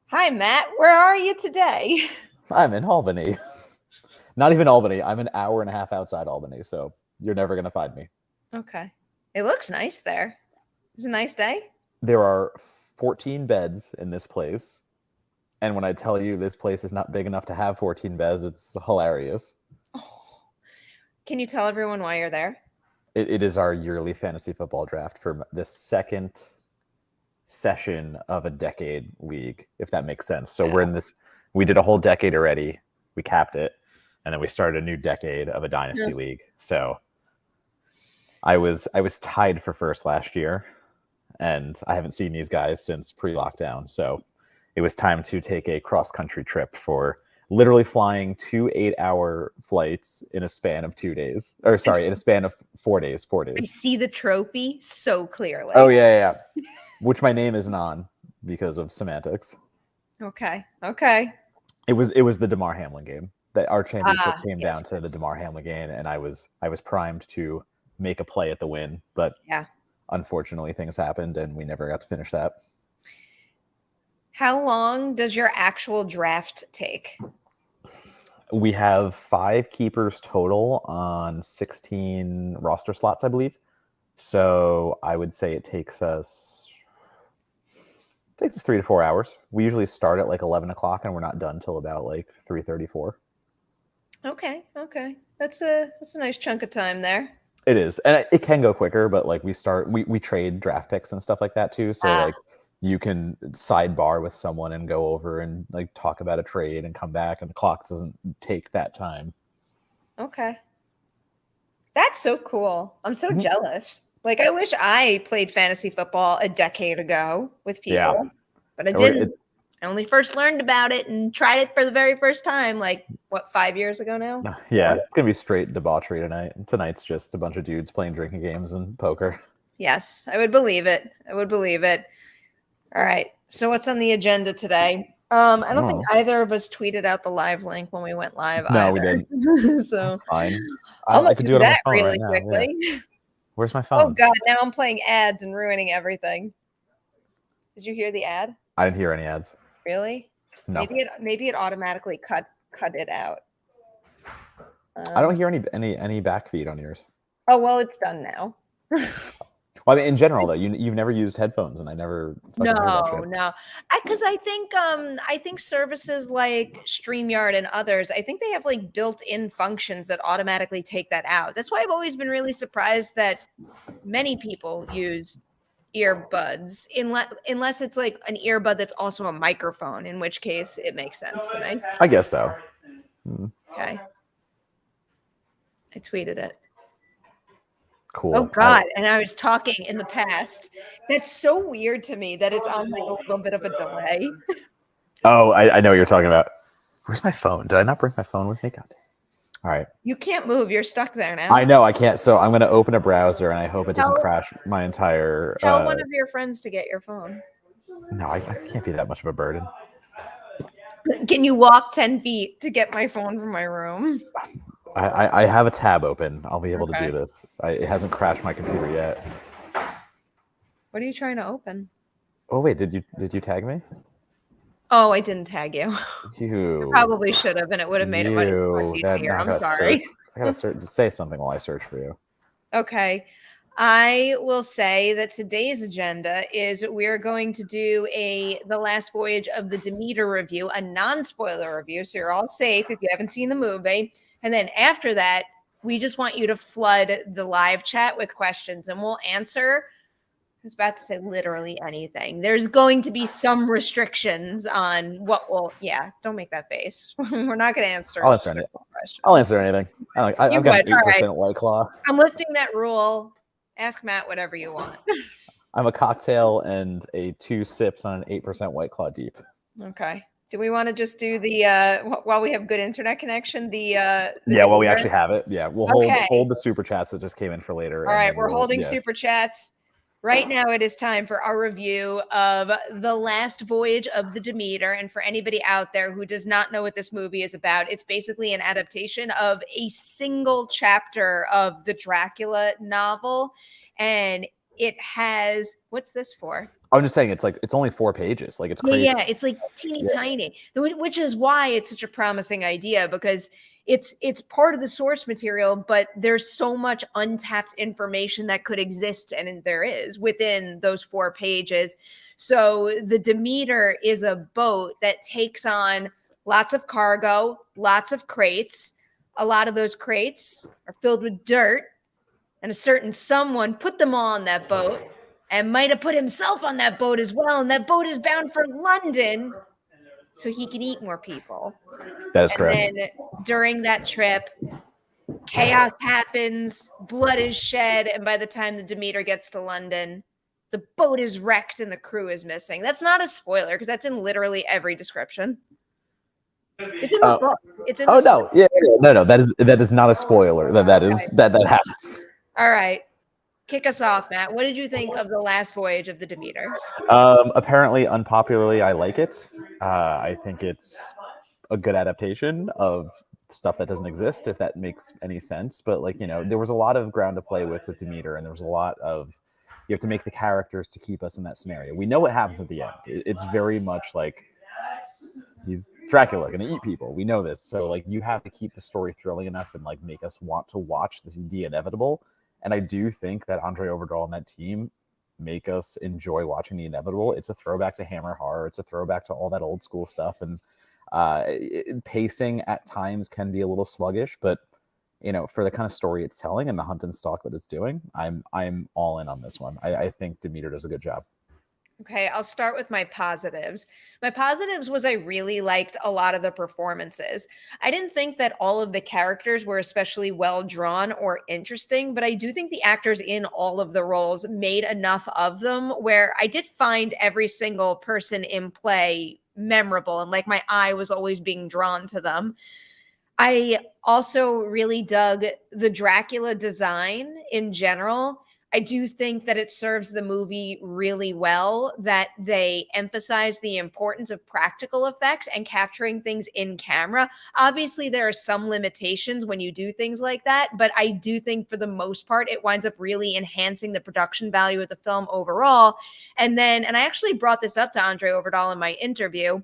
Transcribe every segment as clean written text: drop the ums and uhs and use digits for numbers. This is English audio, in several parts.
Hi, Matt. Where are you today? I'm in Albany. Not even Albany. I'm an hour and a half outside Albany, so you're never going to find me. Okay. It looks nice there. It's a nice day. There are 14 beds in this place. And when I tell you this place is not big enough to have 14 beds, it's hilarious. Oh. Can you tell everyone why you're there? It is our yearly fantasy football draft for the second session of a decade league, if that makes sense. So we're in this, we did a whole decade already. We capped it. And then we started a new decade of a dynasty league. So I was tied for first last year, and I haven't seen these guys since pre-lockdown. So it was time to take a cross-country trip for literally flying 2 8-hour flights in a span of 2 days. Or sorry, in a span of 4 days. 4 days. I see the trophy so clearly. Oh yeah. Which my name isn't on because of semantics. Okay. It was the DeMar Hamlin game. That our championship came down to the DeMar Hamlin game, and I was primed to make a play at the win, but unfortunately things happened and we never got to finish that. How long does your actual draft take? We have 5 keepers total on 16 roster slots, I believe. So I would say it takes us 3 to 4 hours. We usually start at like 11 o'clock and we're not done till about like 3:34. Okay. That's a nice chunk of time there. It is, and it can go quicker, but like we trade draft picks and stuff like that too. So like you can sidebar with someone and go over and like talk about a trade and come back, and the clock doesn't take that time. Okay, that's so cool. I'm so jealous. Like I wish I played fantasy football a decade ago with people, but I didn't. I only first learned about it and tried it for the very first time, like, 5 years ago now? Yeah, it's going to be straight debauchery tonight. Tonight's just a bunch of dudes playing drinking games and poker. Yes, I would believe it. All right, so what's on the agenda today? I don't think either of us tweeted out the live link when we went live. No, we didn't. So that's fine. I could do that really quickly. Yeah. Where's my phone? Oh, God, now I'm playing ads and ruining everything. Did you hear the ad? I didn't hear any ads. Really? No. Maybe it automatically cut it out. I don't hear any back feed on yours. Oh well, it's done now. Well, I mean, in general though, you've never used headphones, and I never. No. Because I think services like StreamYard and others, I think they have like built-in functions that automatically take that out. That's why I've always been really surprised that many people use earbuds unless it's like an earbud that's also a microphone, in which case it makes sense to me. I guess so. Okay, I tweeted it. Cool. Oh God, and I was talking in the past. That's so weird to me that it's on like a little bit of a delay. Oh, I know what you're talking about. Where's my phone? Did I not bring my phone with me? God. All right. You can't move. You're stuck there now. I know I can't. So I'm going to open a browser, and I hope it doesn't crash my entire. Tell one of your friends to get your phone. No, I can't be that much of a burden. Can you walk 10 feet to get my phone from my room? I have a tab open. I'll be able to do this. It hasn't crashed my computer yet. What are you trying to open? Oh wait, did you tag me? Oh, I didn't tag you. You I probably should have, and it would have made it much more easier. I'm sorry. I gotta say something while I search for you. Okay. I will say that today's agenda is we're going to do the Last Voyage of the Demeter review, a non-spoiler review, so you're all safe if you haven't seen the movie. And then after that, we just want you to flood the live chat with questions, and we'll answer. I was about to say literally anything. There's going to be some restrictions on what will. Yeah, don't make that face. We're not going to answer. I'll answer anything. I'll answer anything. I've got an 8% White Claw. I'm lifting that rule. Ask Matt whatever you want. I'm a cocktail and 2 sips on an 8% White Claw deep. Okay. Do we want to just do the while we have good internet connection? While we actually have it. Yeah, we'll hold the super chats that just came in for later. All right, we're holding super chats. Right now, it is time for our review of The Last Voyage of the Demeter. And for anybody out there who does not know what this movie is about, it's basically an adaptation of a single chapter of the Dracula novel. And it has, what's this for? I'm just saying it's only 4 pages. Like it's crazy. Yeah, it's like teeny Yeah. tiny, which is why it's such a promising idea because it's part of the source material, but there's so much untapped information that could exist, and there is within those 4 pages. So the Demeter is a boat that takes on lots of cargo, lots of crates. A lot of those crates are filled with dirt, and a certain someone put them all on that boat and might have put himself on that boat as well. And that boat is bound for London so he can eat more people. That is And correct. then during that trip, chaos happens, blood is shed, and by the time the Demeter gets to London, the boat is wrecked and the crew is missing. That's not a spoiler because that's in literally every description. It's in the book. It's in the no, no. That is not a spoiler. That happens. All right. Kick us off, Matt. What did you think of The Last Voyage of the Demeter? Apparently, unpopularly, I like it. I think it's a good adaptation of stuff that doesn't exist, if that makes any sense. But like, there was a lot of ground to play with Demeter, and there was a lot of you have to make the characters to keep us in that scenario. We know what happens at the end. It's very much like he's Dracula, going to eat people. We know this, so like you have to keep the story thrilling enough and like make us want to watch the inevitable. And I do think that Andre Overdahl and that team make us enjoy watching the inevitable. It's a throwback to Hammer horror. It's a throwback to all that old school stuff. And pacing at times can be a little sluggish, but for the kind of story it's telling and the hunt and stalk that it's doing, I'm all in on this one. I think Demeter does a good job. Okay, I'll start with my positives. My positives was I really liked a lot of the performances. I didn't think that all of the characters were especially well drawn or interesting, but I do think the actors in all of the roles made enough of them where I did find every single person in play memorable and like my eye was always being drawn to them. I also really dug the Dracula design in general. I do think that it serves the movie really well that they emphasize the importance of practical effects and capturing things in camera. Obviously, there are some limitations when you do things like that, but I do think for the most part, it winds up really enhancing the production value of the film overall. And I actually brought this up to Andre Overdahl in my interview.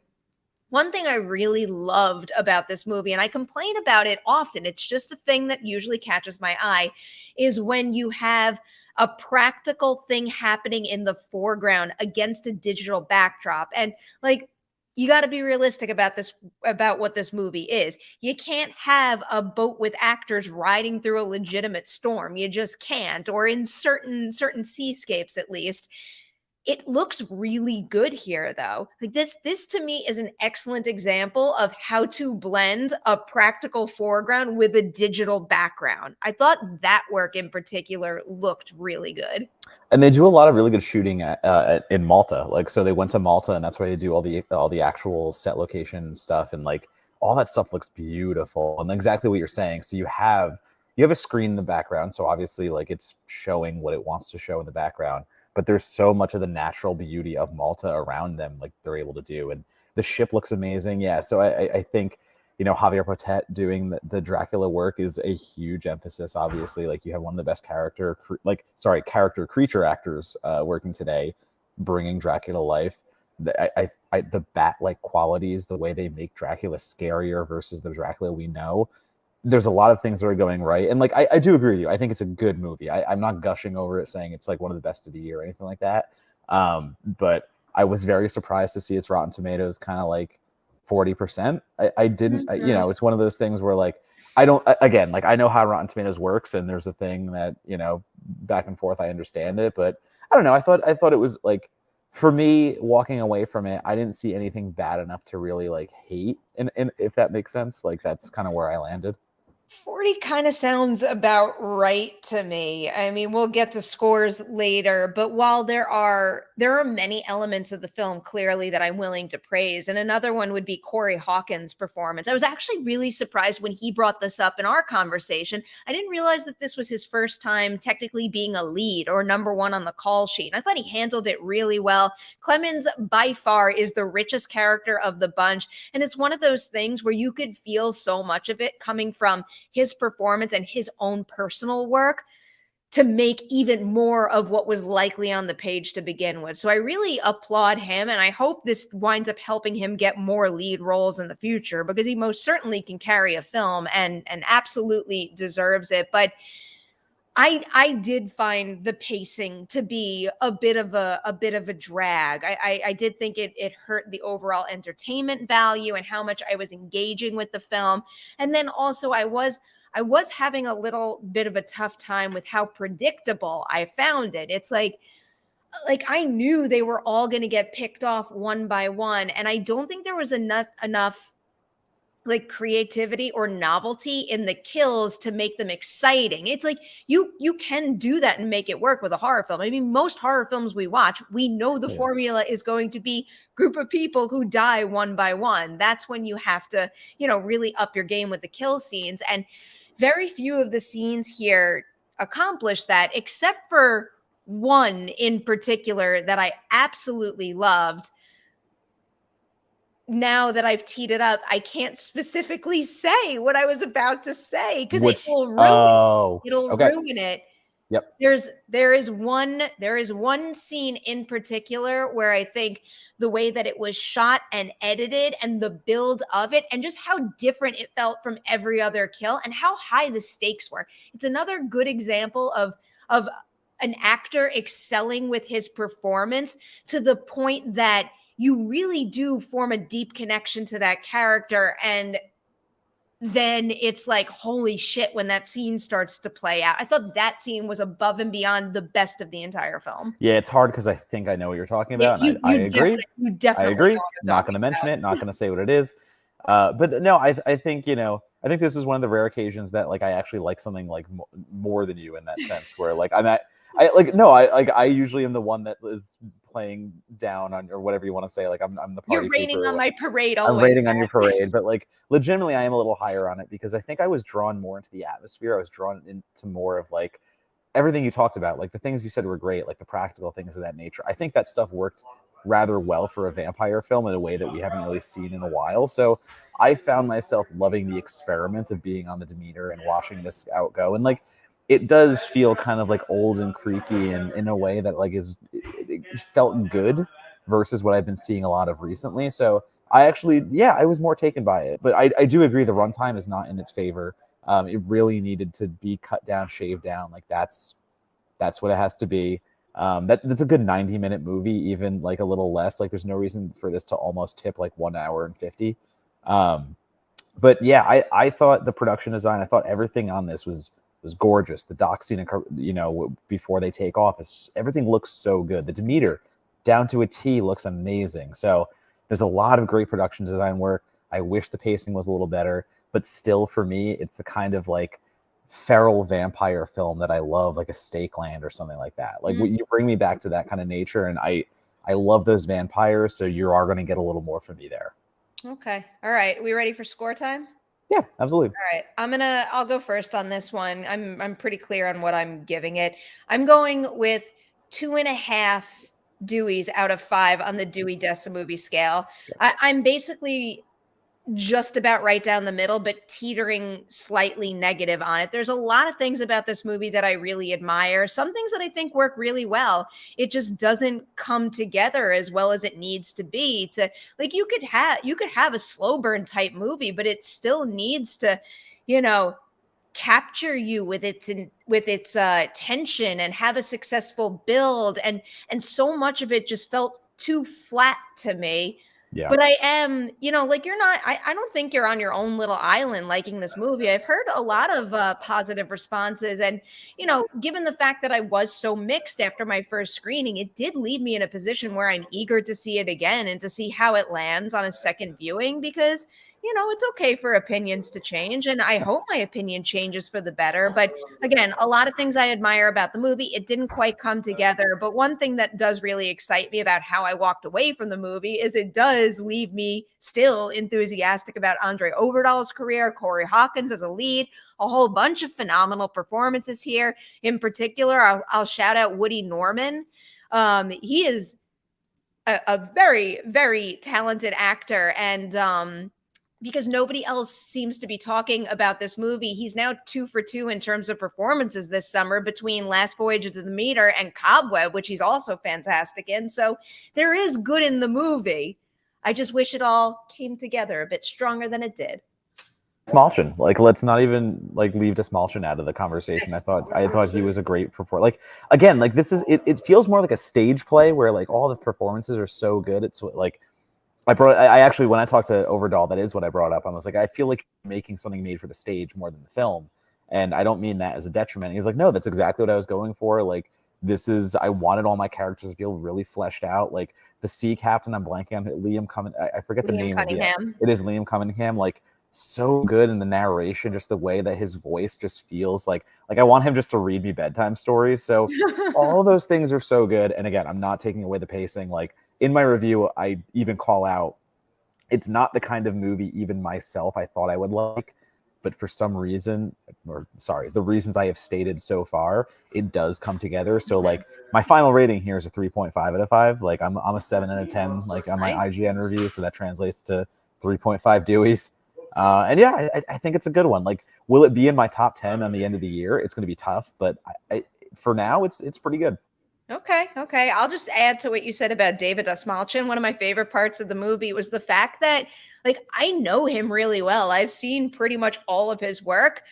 One thing I really loved about this movie, and I complain about it often, it's just the thing that usually catches my eye, is when you have a practical thing happening in the foreground against a digital backdrop. And like, you got to be realistic about what this movie is. You can't have a boat with actors riding through a legitimate storm. You just can't, or in certain seascapes at least. It looks really good here, though. Like this to me is an excellent example of how to blend a practical foreground with a digital background. I thought that work in particular looked really good. And they do a lot of really good shooting in Malta. Like, so they went to Malta, and that's where they do all the actual set location stuff, and like all that stuff looks beautiful. And exactly what you're saying. So you have a screen in the background, so obviously like it's showing what it wants to show in the background. But there's so much of the natural beauty of Malta around them, like they're able to do. And the ship looks amazing. Yeah. So I think, Javier Potet doing the Dracula work is a huge emphasis. Obviously, like you have one of the best character creature actors working today, bringing Dracula life. The bat-like qualities, the way they make Dracula scarier versus the Dracula we know. There's a lot of things that are going right. And like, I do agree with you. I think it's a good movie. I'm not gushing over it saying it's like one of the best of the year or anything like that. But I was very surprised to see its Rotten Tomatoes kind of like 40%. I didn't, it's one of those things where like, I know how Rotten Tomatoes works, and there's a thing that, back and forth, I understand it, but I don't know. I thought it was like, for me, walking away from it, I didn't see anything bad enough to really like hate. And if that makes sense, like that's kind of where I landed. 40 kind of sounds about right to me. I mean, we'll get to scores later, but while there are many elements of the film clearly that I'm willing to praise, and another one would be Corey Hawkins' performance. I was actually really surprised when he brought this up in our conversation. I didn't realize that this was his first time technically being a lead or number one on the call sheet. I thought he handled it really well. Clemens by far is the richest character of the bunch, and it's one of those things where you could feel so much of it coming from his performance and his own personal work to make even more of what was likely on the page to begin with. So I really applaud him, and I hope this winds up helping him get more lead roles in the future, because he most certainly can carry a film and absolutely deserves it. But I did find the pacing to be a bit of a drag. I did think it hurt the overall entertainment value and how much I was engaging with the film. And then also I was having a little bit of a tough time with how predictable I found it. It's like I knew they were all going to get picked off one by one, and I don't think there was enough like creativity or novelty in the kills to make them exciting. It's like you can do that and make it work with a horror film. I mean, most horror films we watch, we know the formula is going to be group of people who die one by one. That's when you have to, really up your game with the kill scenes. And very few of the scenes here accomplish that, except for one in particular that I absolutely loved. Now that I've teed it up, I can't specifically say what I was about to say because it will ruin it'll ruin it. Yep. There is one scene in particular where I think the way that it was shot and edited and the build of it and just how different it felt from every other kill and how high the stakes were. It's another good example of an actor excelling with his performance to the point that you really do form a deep connection to that character. And then it's like, holy shit, when that scene starts to play out. I thought that scene was above and beyond the best of the entire film. Yeah, it's hard because I think I know what you're talking about. Yeah, I agree. You definitely I agree. know what I'm Not going to mention it. Not going to say what it is. But no, I think, I think this is one of the rare occasions that like I actually like something like more than you in that sense, where like I usually am the one that is playing down on, or whatever you want to say. Like I'm the party. You're raining on my parade always. I'm raining on your parade, but like legitimately I am a little higher on it because I think I was drawn more into the atmosphere. I was drawn into more of like everything you talked about. Like the things you said were great, like the practical things of that nature. I think that stuff worked rather well for a vampire film in a way that we haven't really seen in a while. So I found myself loving the experiment of being on the Demeter and watching this out go. And like, it does feel kind of like old and creaky and in a way that like it felt good versus what I've been seeing a lot of recently. So I actually, I was more taken by it, but I do agree the runtime is not in its favor. It really needed to be cut down, shaved down. Like that's what it has to be. That's a good 90-minute movie, even like a little less. Like there's no reason for this to almost tip like 1 hour and 50. But yeah, I thought the production design, I thought everything on this was gorgeous. The dock scene, before they take off, everything looks so good. The Demeter, down to a T, looks amazing. So there's a lot of great production design work. I wish the pacing was a little better, but still for me, it's the kind of like feral vampire film that I love, like a Stakeland or something like that. Like you bring me back to that kind of nature, and I love those vampires. So you are going to get a little more from me there. Okay. All right. We ready for score time? Yeah, absolutely. All right. I'll go first on this one. I'm pretty clear on what I'm giving it. I'm going with 2.5 Deweys out of 5 on the Dewey Dessa movie scale. I'm basically just about right down the middle, but teetering slightly negative on it. There's a lot of things about this movie that I really admire. Some things that I think work really well. It just doesn't come together as well as it needs to be. To like, you could have a slow burn type movie, but it still needs to, capture you with its tension and have a successful build. And so much of it just felt too flat to me. Yeah. But I am, like you're not, I don't think you're on your own little island liking this movie. I've heard a lot of positive responses. And, given the fact that I was so mixed after my first screening, it did leave me in a position where I'm eager to see it again and to see how it lands on a second viewing, because it's okay for opinions to change. And I hope my opinion changes for the better. But again, a lot of things I admire about the movie, it didn't quite come together. But one thing that does really excite me about how I walked away from the movie is it does leave me still enthusiastic about Andre Overdahl's career, Corey Hawkins as a lead, a whole bunch of phenomenal performances here. In particular, I'll shout out Woody Norman. He is a very, very talented actor. And because nobody else seems to be talking about this movie, he's now 2 for 2 in terms of performances this summer between Last Voyage of the Demeter and Cobweb, which he's also fantastic in. So there is good in the movie. I just wish it all came together a bit stronger than it did. Smolchin, like, let's not even like leave Smolchin out of the conversation. Yes. I thought he was a great performer. Like, again, like this is it feels more like a stage play where like all the performances are so good. It's like I actually, when I talked to Overdahl, that is what I brought up. I was like, I feel like making something made for the stage more than the film. And I don't mean that as a detriment. He's like, no, that's exactly what I was going for. Like, I wanted all my characters to feel really fleshed out. Like the sea captain, I'm blanking on Liam Cunningham. I forget the name Cunningham. It is Liam Cunningham. Like, so good in the narration, just the way that his voice just feels like I want him just to read me bedtime stories. So all those things are so good. And again, I'm not taking away the pacing. Like, in my review, I even call out, it's not the kind of movie even myself I thought I would like, but for some reason, the reasons I have stated so far, it does come together. So like my final rating here is a 3.5 out of 5. Like I'm a 7 out of 10, like on my IGN review. So that translates to 3.5 Deweys. And yeah, I think it's a good one. Like, will it be in my top 10 on the end of the year? It's going to be tough, but for now, it's pretty good. Okay. I'll just add to what you said about David Dastmalchian. One of my favorite parts of the movie was the fact that, like, I know him really well. I've seen pretty much all of his work.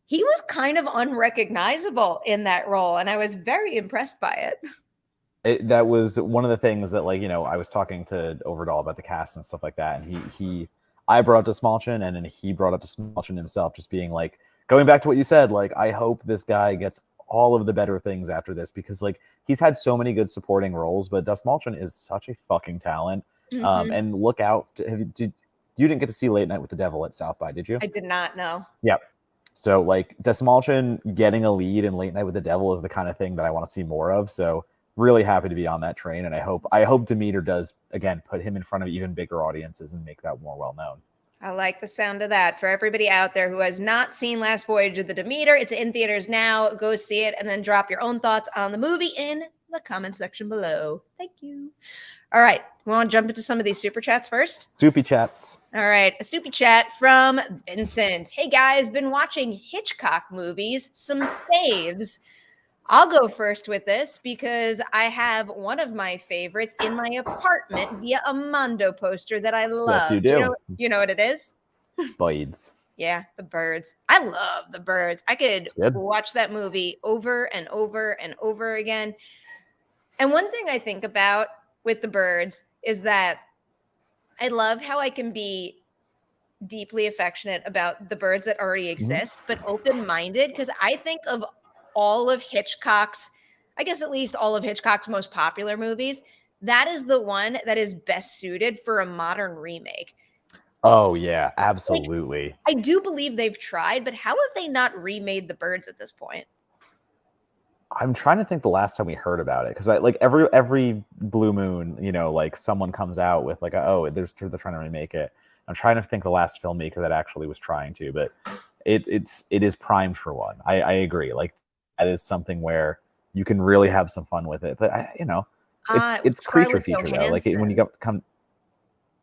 He was kind of unrecognizable in that role, and I was very impressed by it. That was one of the things that, like, I was talking to Overdahl about the cast and stuff like that, and I brought up Dastmalchian, and then he brought up Dastmalchian himself, just being like, going back to what you said, like, I hope this guy gets all of the better things after this, because like he's had so many good supporting roles, but Dastmalchian is such a fucking talent. And look out, you didn't get to see Late Night with the Devil at South by, did you? I did not know. Yep. So like Dastmalchian getting a lead in Late Night with the Devil is the kind of thing that I want to see more of. So really happy to be on that train, and I hope Demeter does again put him in front of even bigger audiences and make that more well known. I like the sound of that. For everybody out there who has not seen Last Voyage of the Demeter, it's in theaters now. Go see it and then drop your own thoughts on the movie in the comment section below. Thank you. All right. We want to jump into some of these super chats first? Soupy chats. All right. A soupy chat from Vincent. Hey, guys, been watching Hitchcock movies. Some faves. I'll go first with this because I have one of my favorites in my apartment via a Mondo poster that I love. Yes, you do. You know what it is? Birds. Yeah, The Birds. I love The Birds. I could watch that movie over and over and over again. And one thing I think about with The Birds is that I love how I can be deeply affectionate about the birds that already exist, but open-minded, because I think of all of Hitchcock's, I guess at least all of Hitchcock's most popular movies, that is the one that is best suited for a modern remake. Oh, yeah, absolutely. Like, I do believe they've tried, but how have they not remade The Birds at this point? I'm trying to think the last time we heard about it, because I like every blue moon, like someone comes out with like, they're trying to remake it. I'm trying to think the last filmmaker that actually was trying to, but it is primed for one. I agree. Like, that is something where you can really have some fun with it. But it's creature feature though. Like when you come.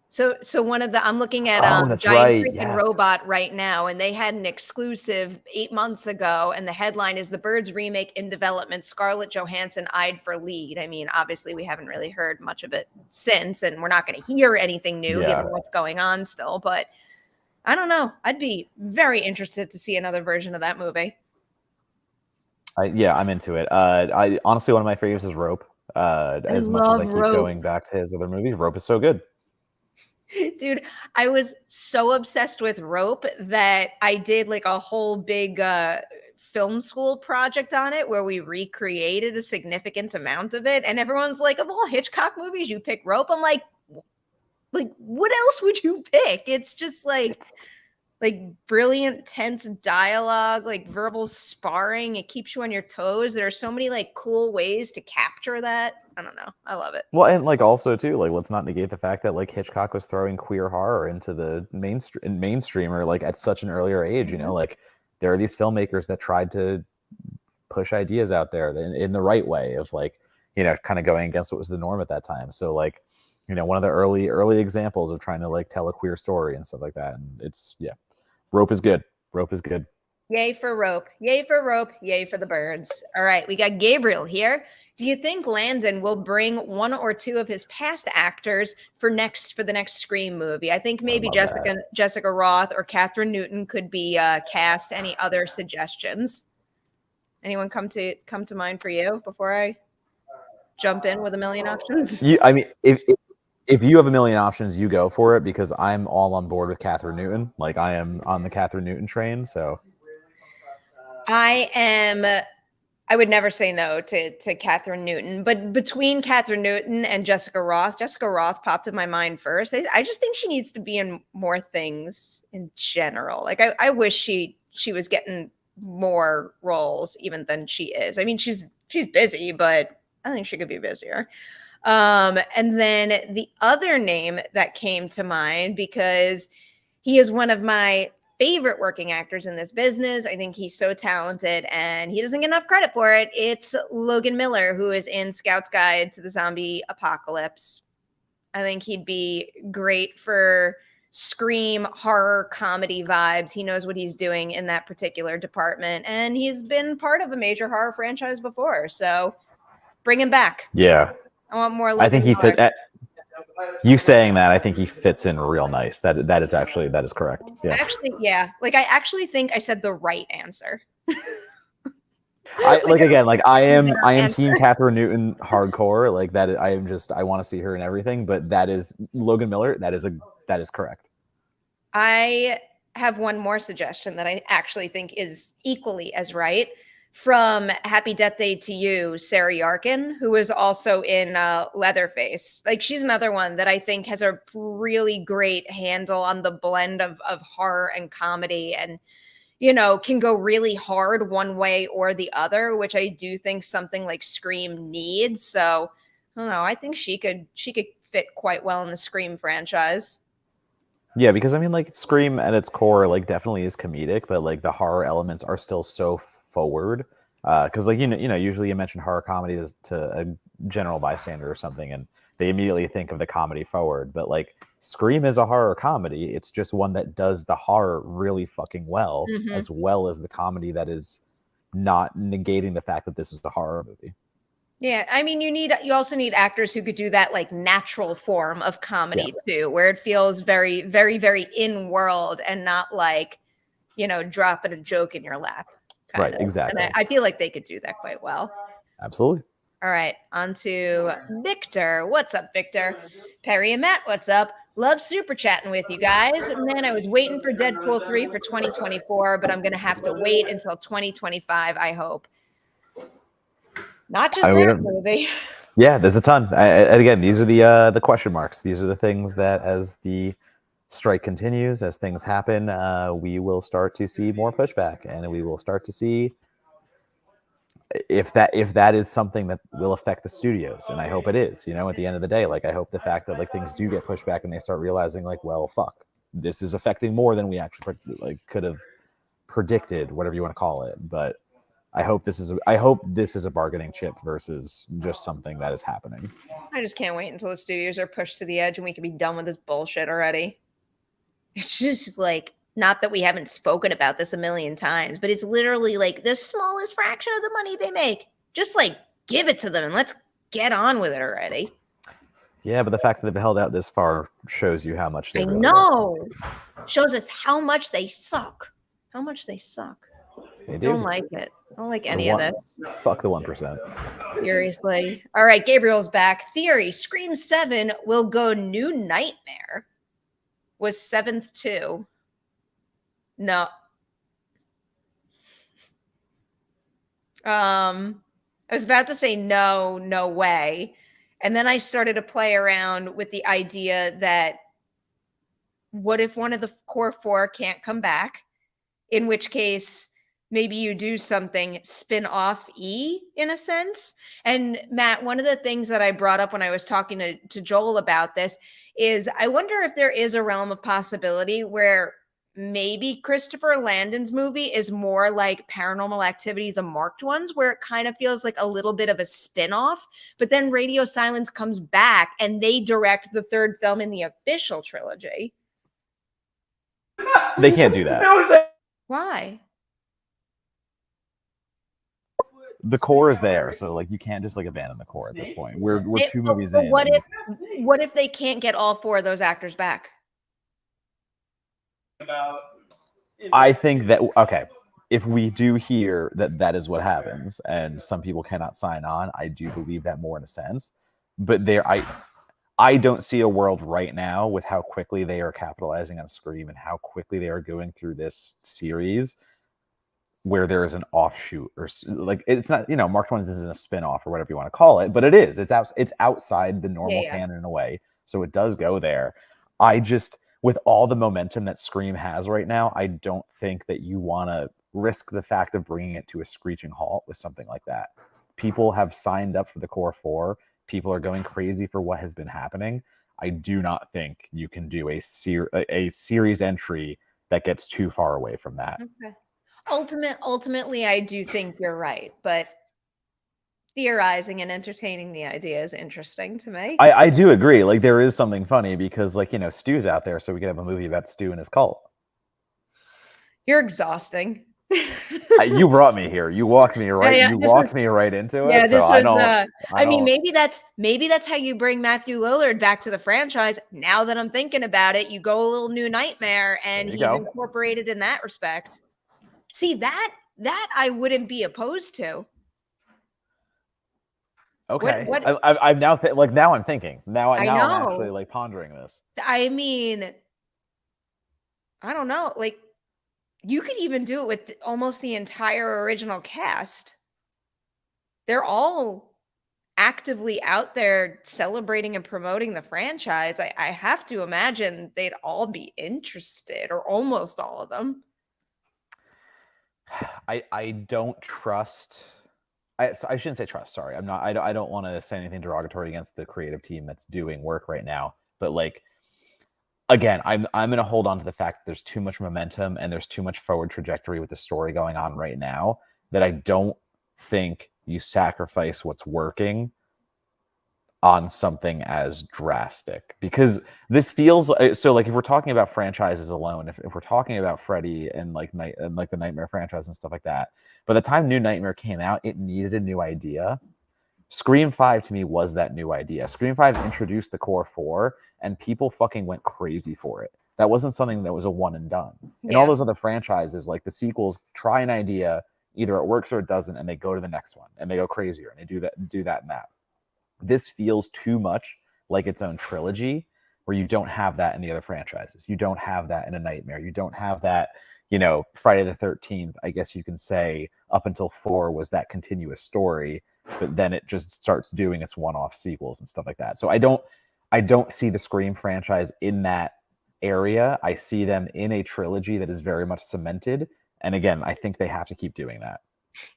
So one of the, I'm looking at Giant Freaking Robot right now, and they had an exclusive 8 months ago, and the headline is The Birds remake in development. Scarlett Johansson eyed for lead. I mean, obviously we haven't really heard much of it since, and we're not going to hear anything new given what's going on still. But I don't know. I'd be very interested to see another version of that movie. I'm into it. I honestly, one of my favorites is Rope. As much as I keep going back to his other movies, Rope is so good. Dude, I was so obsessed with Rope that I did like a whole big film school project on it where we recreated a significant amount of it. And everyone's like, of all Hitchcock movies, you pick Rope. I'm like, Like, what else would you pick? It's just like brilliant, tense dialogue, like verbal sparring. It keeps you on your toes. There are so many like cool ways to capture that. I don't know. I love it. Well, and like also too, like let's not negate the fact that like Hitchcock was throwing queer horror into the mainstreamer like at such an earlier age. You know, like there are these filmmakers that tried to push ideas out there in the right way of like, you know, kind of going against what was the norm at that time. So like, you know, one of the early examples of trying to like tell a queer story and stuff like that. And it's Rope is good. Rope is good. Yay for Rope. Yay for Rope. Yay for the birds. All right, we got Gabriel here. Do you think Landon will bring one or two of his past actors for the next Scream movie? I think maybe Jessica Roth or Catherine Newton could be cast. Any other suggestions? Anyone come to mind for you before I jump in with a million options? I mean, if you have a million options, you go for it because I'm all on board with Catherine Newton. Like I am on the Catherine Newton train. So I would never say no to Catherine Newton, but between Catherine Newton and Jessica Roth popped in my mind first. I just think she needs to be in more things in general. Like I wish she was getting more roles even than she is. I mean, she's busy, but I think she could be busier. And then the other name that came to mind, because he is one of my favorite working actors in this business. I think he's so talented and he doesn't get enough credit for it. It's Logan Miller, who is in Scout's Guide to the Zombie Apocalypse. I think he'd be great for Scream horror comedy vibes. He knows what he's doing in that particular department, and he's been part of a major horror franchise before. So bring him back. Yeah. I want more Logan I think he Miller. fit. You saying that, I think he fits in real nice. That is correct. Yeah. I actually think I said the right answer. I am team Catherine Newton hardcore. Like that, I want to see her in everything. But that is Logan Miller. That is correct. I have one more suggestion that I actually think is equally as right. From Happy Death Day to You, Sarah Yarkin, who is also in Leatherface. Like she's another one that I think has a really great handle on the blend of horror and comedy, and you know, can go really hard one way or the other, which I do think something like Scream needs. So I don't know. I think she could fit quite well in the Scream franchise. Yeah, because I mean, like Scream at its core, like definitely is comedic, but like the horror elements are still so forward. Because like usually you mention horror comedy to a general bystander or something, and they immediately think of the comedy forward. But like Scream is a horror comedy. It's just one that does the horror really fucking well, as well as the comedy that is not negating the fact that this is a horror movie. Yeah, I mean, you also need actors who could do that like natural form of comedy too, where it feels very, very, very in world and not like, you know, dropping a joke in your lap. Right, exactly. And I feel like they could do that quite well. Absolutely. All right, on to Victor. What's up, Victor? Perri and Matt, what's up? Love super chatting with you guys. Man, I was waiting for Deadpool 3 for 2024, but I'm going to have to wait until 2025, I hope. Not just that movie. Yeah, there's a ton. And again, these are the question marks. These are the things that, as the strike continues, as things happen, we will start to see more pushback, and we will start to see if that is something that will affect the studios. And I hope it is. You know, at the end of the day, like I hope the fact that like things do get pushed back and they start realizing like, well, fuck, this is affecting more than we actually like could have predicted, whatever you want to call it. But I hope this is a bargaining chip versus just something that is happening. I just can't wait until the studios are pushed to the edge and we can be done with this bullshit already. It's just like, not that we haven't spoken about this a million times, but it's literally like the smallest fraction of the money they make. Just like give it to them and let's get on with it already. Yeah, but the fact that they've held out this far shows you how much they really know. Shows us how much they suck. How much they suck. They don't like it. I don't like any of this. Fuck the 1%. Seriously. All right, Gabriel's back. Theory: Scream 7 will go New Nightmare. Was 7th too? No. I was about to say no way. And then I started to play around with the idea that what if one of the core four can't come back? In which case, maybe you do something spin-off in a sense. And Matt, one of the things that I brought up when I was talking to Joel about this is I wonder if there is a realm of possibility where maybe Christopher Landon's movie is more like Paranormal Activity, the marked ones, where it kind of feels like a little bit of a spin-off, but then Radio Silence comes back and they direct the third film in the official trilogy. They can't do that. Why? The core is there, so like you can't just like abandon the core at this point. We're 2 movies in. What if they can't get all 4 of those actors back? I think that okay, if we do hear that is what happens, and some people cannot sign on, I do believe that more in a sense. But I don't see a world right now with how quickly they are capitalizing on Scream and how quickly they are going through this series where there is an offshoot or like it's not, Marked Ones isn't a spin-off or whatever you want to call it, but it is. It's outside the normal canon in a way. So it does go there. I just, with all the momentum that Scream has right now, I don't think that you want to risk the fact of bringing it to a screeching halt with something like that. People have signed up for the core four. People are going crazy for what has been happening. I do not think you can do a series entry that gets too far away from that. Okay. Ultimately, I do think you're right, but theorizing and entertaining the idea is interesting to me. I do agree. Like there is something funny because like, Stu's out there, so we could have a movie about Stu and his cult. You're exhausting. You brought me here. You walked me right. Yeah, you walked me right into it. Yeah, this was. I mean, maybe that's how you bring Matthew Lillard back to the franchise. Now that I'm thinking about it, you go a little New Nightmare, and he's incorporated in that respect. See, that I wouldn't be opposed to. Okay. I'm now now I'm thinking. Now I'm actually like pondering this. I mean, I don't know. Like, you could even do it with almost the entire original cast. They're all actively out there celebrating and promoting the franchise. I have to imagine they'd all be interested, or almost all of them. I don't trust. I shouldn't say trust. Sorry, I'm not. I don't want to say anything derogatory against the creative team that's doing work right now. But like, again, I'm going to hold on to the fact that there's too much momentum and there's too much forward trajectory with the story going on right now that I don't think you sacrifice what's working on something as drastic, because this feels so like if we're talking about franchises alone, if we're talking about Freddy and like the Nightmare franchise and stuff like that, by the time New Nightmare came out, it needed a new idea. Scream 5 to me was that new idea. Scream 5 introduced the core four and people fucking went crazy for it. That wasn't something that was a one and done. In all those other franchises, like the sequels try an idea, either it works or it doesn't, and they go to the next one and they go crazier and they do that and that. This feels too much like its own trilogy, where you don't have that in the other franchises. You don't have that in a Nightmare. You don't have that, Friday the 13th, I guess you can say up until 4 was that continuous story, but then it just starts doing its one-off sequels and stuff like that. So I don't see the Scream franchise in that area. I see them in a trilogy that is very much cemented. And again, I think they have to keep doing that.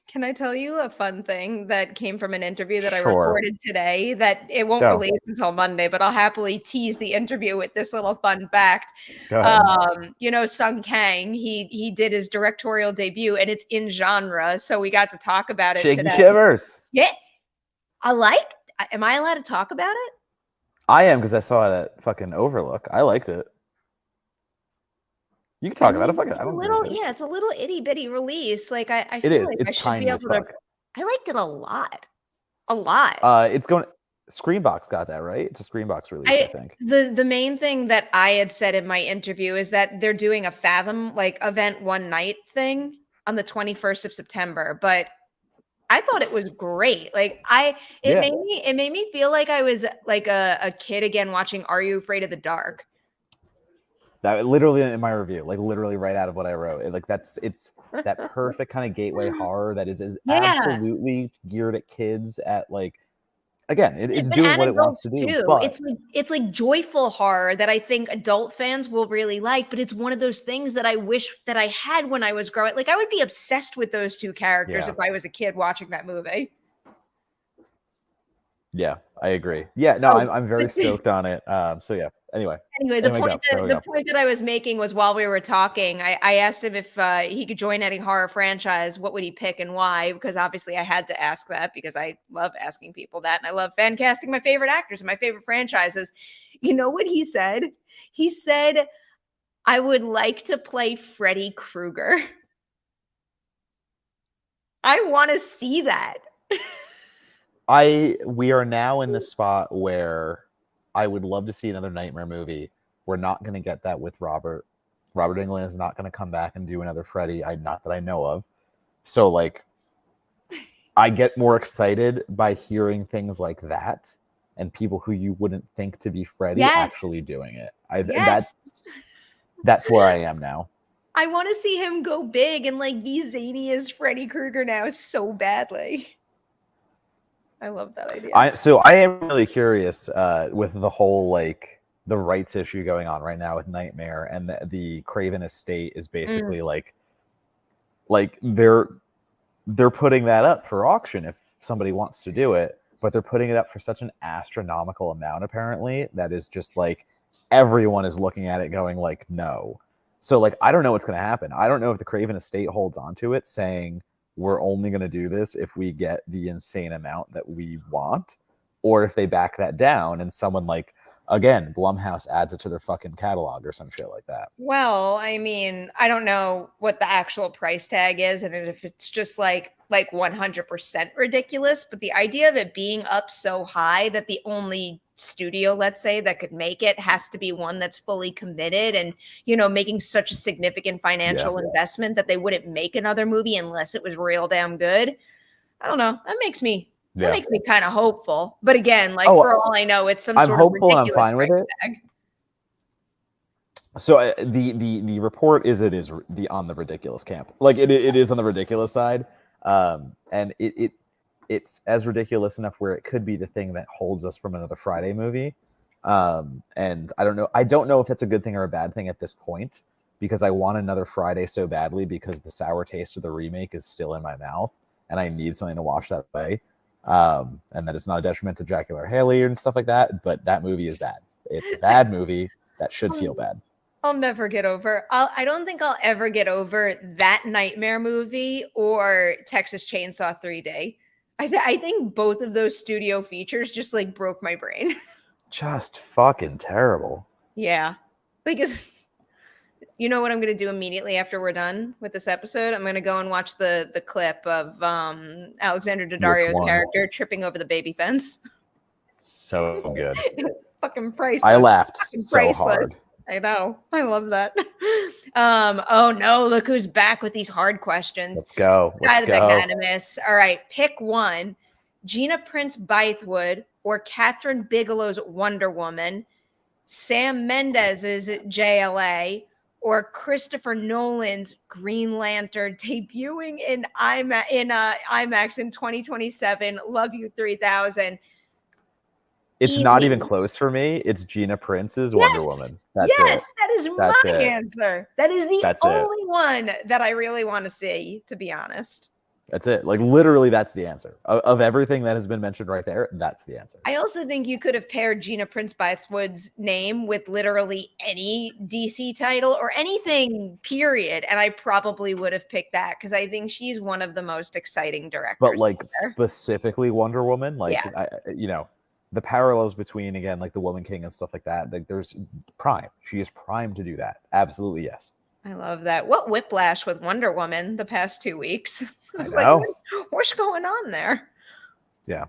Can I tell you a fun thing that came from an interview that I recorded today that it won't release until Monday, but I'll happily tease the interview with this little fun fact. Go ahead. Sung Kang, he did his directorial debut and it's in genre. So we got to talk about it today. Shivers. Yeah. am I allowed to talk about it? I am, because I saw it at fucking Overlook. I liked it. You can talk about it. It's a little itty bitty release. Like I feel like it's I should be able to. I liked it a lot. It's going. Screenbox got that right. It's a Screenbox release, I think. The main thing that I had said in my interview is that they're doing a Fathom event one night thing on the 21st of September, but I thought it was great. It made me feel like I was like a kid again watching Are You Afraid of the Dark? That literally in my review, like literally right out of what I wrote. It's that perfect kind of gateway horror that is absolutely geared at kids at like again, it's But doing and what it wants adults to do. too. But It's like joyful horror that I think adult fans will really like, but it's one of those things that I wish that I had when I was growing. Like I would be obsessed with those two characters yeah, if I was a kid watching that movie. yeah, I agree. Yeah, no, Oh, I'm very but stoked on it. So yeah. anyway, Anyway, go. Go. the Go. point that I was making was while we were talking, I asked him if he could join any horror franchise, what would he pick and why? Because obviously I had to ask that because I love asking people that, and I love fan casting my favorite actors and my favorite franchises. You know what he said? He said, "I would like to play Freddy Krueger." I want to see that. We are now in the spot where I would love to see another Nightmare movie. We're not going to get that with Robert. Robert Englund is not going to come back and do another Freddy. Not that I know of. So like, I get more excited by hearing things like that and people who you wouldn't think to be Freddy Yes. actually doing it. Yes. That's where I am now. I want to see him go big and like be zany as Freddy Krueger now so badly. I love that idea. So I am really curious with the whole like the rights issue going on right now with Nightmare, and the Craven estate is basically like they're putting that up for auction if somebody wants to do it, but they're putting it up for such an astronomical amount apparently that is just like everyone is looking at it going like no. So like I don't know what's going to happen. I don't know if the Craven estate holds onto it saying we're only going to do this if we get the insane amount that we want, or if they back that down and someone like, again, Blumhouse adds it to their fucking catalog or some shit like that. Well, I mean, I don't know what the actual price tag is and if it's just like 100% ridiculous, but the idea of it being up so high that the only studio, let's say, that could make it has to be one that's fully committed and, you know, making such a significant financial investment that they wouldn't make another movie unless it was real damn good. I don't know. That makes me kind of hopeful. But again, like for all I know, it's some I'm sort of hopeful ridiculous and I'm fine with it. tag. So the report is it is the on the ridiculous camp. Like it is on the ridiculous side. And it's as ridiculous enough where it could be the thing that holds us from another Friday movie. And I don't know if that's a good thing or a bad thing at this point, because I want another Friday so badly because the sour taste of the remake is still in my mouth and I need something to wash that away. And that it's not a detriment to Dracula or Haley and stuff like that, but that movie is bad. It's a bad movie that should feel bad. I'll never get over. I don't think I'll ever get over that Nightmare movie or Texas Chainsaw 3D. I think both of those studio features just like broke my brain. Just fucking terrible. Yeah. Like, you know what I'm going to do immediately after we're done with this episode? I'm going to go and watch the clip of Alexander Daddario's character tripping over the baby fence. So good. Fucking priceless. I laughed so priceless. hard. I know. I love that. Oh no, look who's back with these hard questions. Let's go. Sky the Magnanimous. All right, pick one. Gina Prince Bythewood or Catherine Bigelow's Wonder Woman, Sam Mendes's JLA, or Christopher Nolan's Green Lantern debuting in IMAX in 2027. Love you 3000. It's not even close for me. It's Gina Prince's Wonder Woman. That's it. That is my answer. That is the only one that I really want to see, to be honest. That's it. Like literally, that's the answer. Of everything that has been mentioned right there, that's the answer. I also think you could have paired Gina Prince Bythewood's name with literally any DC title or anything, period. And I probably would have picked that because I think she's one of the most exciting directors. But like specifically Wonder Woman, like, the parallels between, again, like the Woman King and stuff like that, like there's prime. She is primed to do that. Absolutely, yes. I love that. What whiplash with Wonder Woman the past 2 weeks. I was like, what's going on there? Yeah.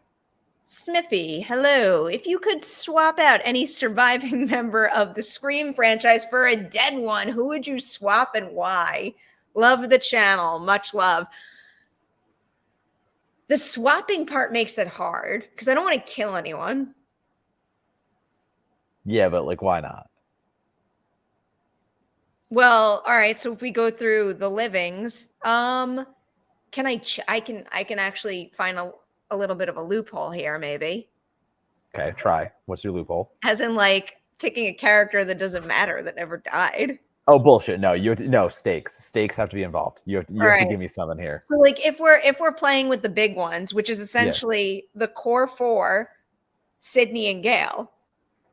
Smithy, hello. If you could swap out any surviving member of the Scream franchise for a dead one, who would you swap and why? Love the channel. Much love. The swapping part makes it hard because I don't want to kill anyone. Yeah, but like, why not? Well, all right. So if we go through the livings, can I can actually find a little bit of a loophole here, maybe. Okay, try. What's your loophole? As in, like, picking a character that doesn't matter, that never died. Oh, bullshit. No, no, stakes. Stakes have to be involved. You have to give me something here. So, like, if we're playing with the big ones, which is essentially the core four, Sydney and Gale,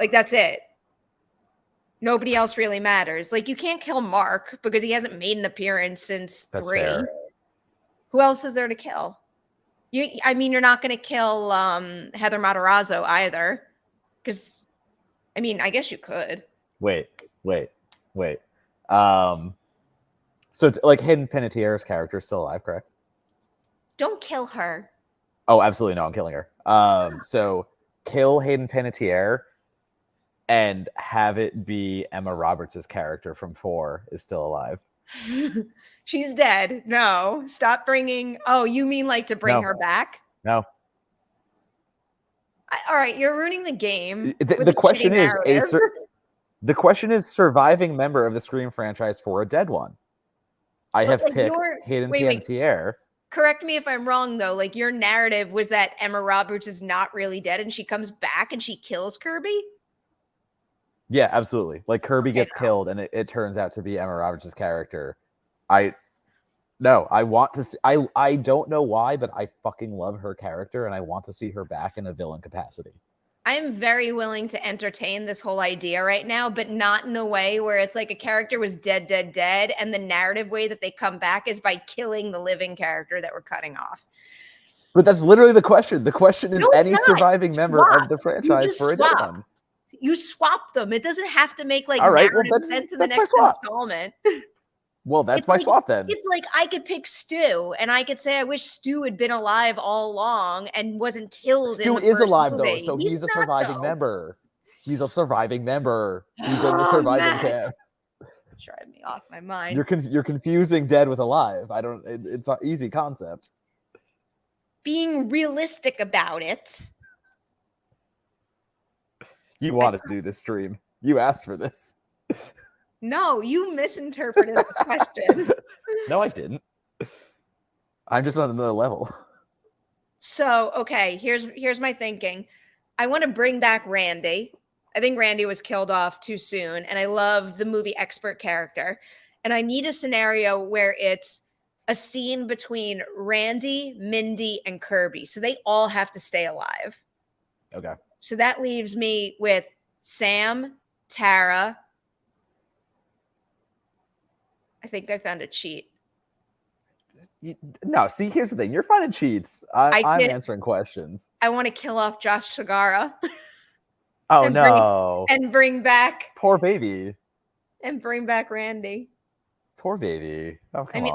like, that's it. Nobody else really matters. Like, you can't kill Mark because he hasn't made an appearance since That's 3. fair. Who else is there to kill? I mean, you're not going to kill Heather Matarazzo either, because, I mean, I guess you could. Wait. So it's like Hayden Panettiere's character is still alive, correct? Don't kill her. Oh, absolutely no, I'm killing her. So kill Hayden Panettiere and have it be Emma Roberts' character from 4 is still alive. She's dead. No, stop bringing. Oh, you mean like to bring her back? No. All right, you're ruining the game. The question is the question is surviving member of the Scream franchise for a dead one. I have picked Hayden Panettiere. Correct me if I'm wrong, though. Like, your narrative was that Emma Roberts is not really dead and she comes back and she kills Kirby? Yeah, absolutely. Like, Kirby gets killed and it turns out to be Emma Roberts' character. I want to see, I don't know why, but I fucking love her character and I want to see her back in a villain capacity. I am very willing to entertain this whole idea right now, but not in a way where it's like a character was dead, and the narrative way that they come back is by killing the living character that we're cutting off. But that's literally the question. The question is any surviving member of the franchise for a dead one. You swap them. It doesn't have to make like narrative sense in the next installment. Well, that's my swap then. It's like I could pick Stu, and I could say I wish Stu had been alive all along and wasn't killed. Stu is alive though, so he's a surviving member. He's a surviving member. He's in the surviving camp. Drive me off my mind. You're confusing dead with alive. It's an easy concept. Being realistic about it. You wanted to do this stream. You asked for this. No, you misinterpreted the question. No, I didn't. I'm just on another level. So, okay, here's my thinking. I want to bring back Randy. I think Randy was killed off too soon, and I love the movie expert character. And I need a scenario where it's a scene between Randy, Mindy, and Kirby. So they all have to stay alive. Okay. So that leaves me with Sam, Tara. I think I found a cheat. No, see, here's the thing. You're finding cheats. I'm answering questions. I want to kill off Josh Segarra. Oh, no. And bring back... Poor baby. And bring back Randy. Poor baby. Oh, come on.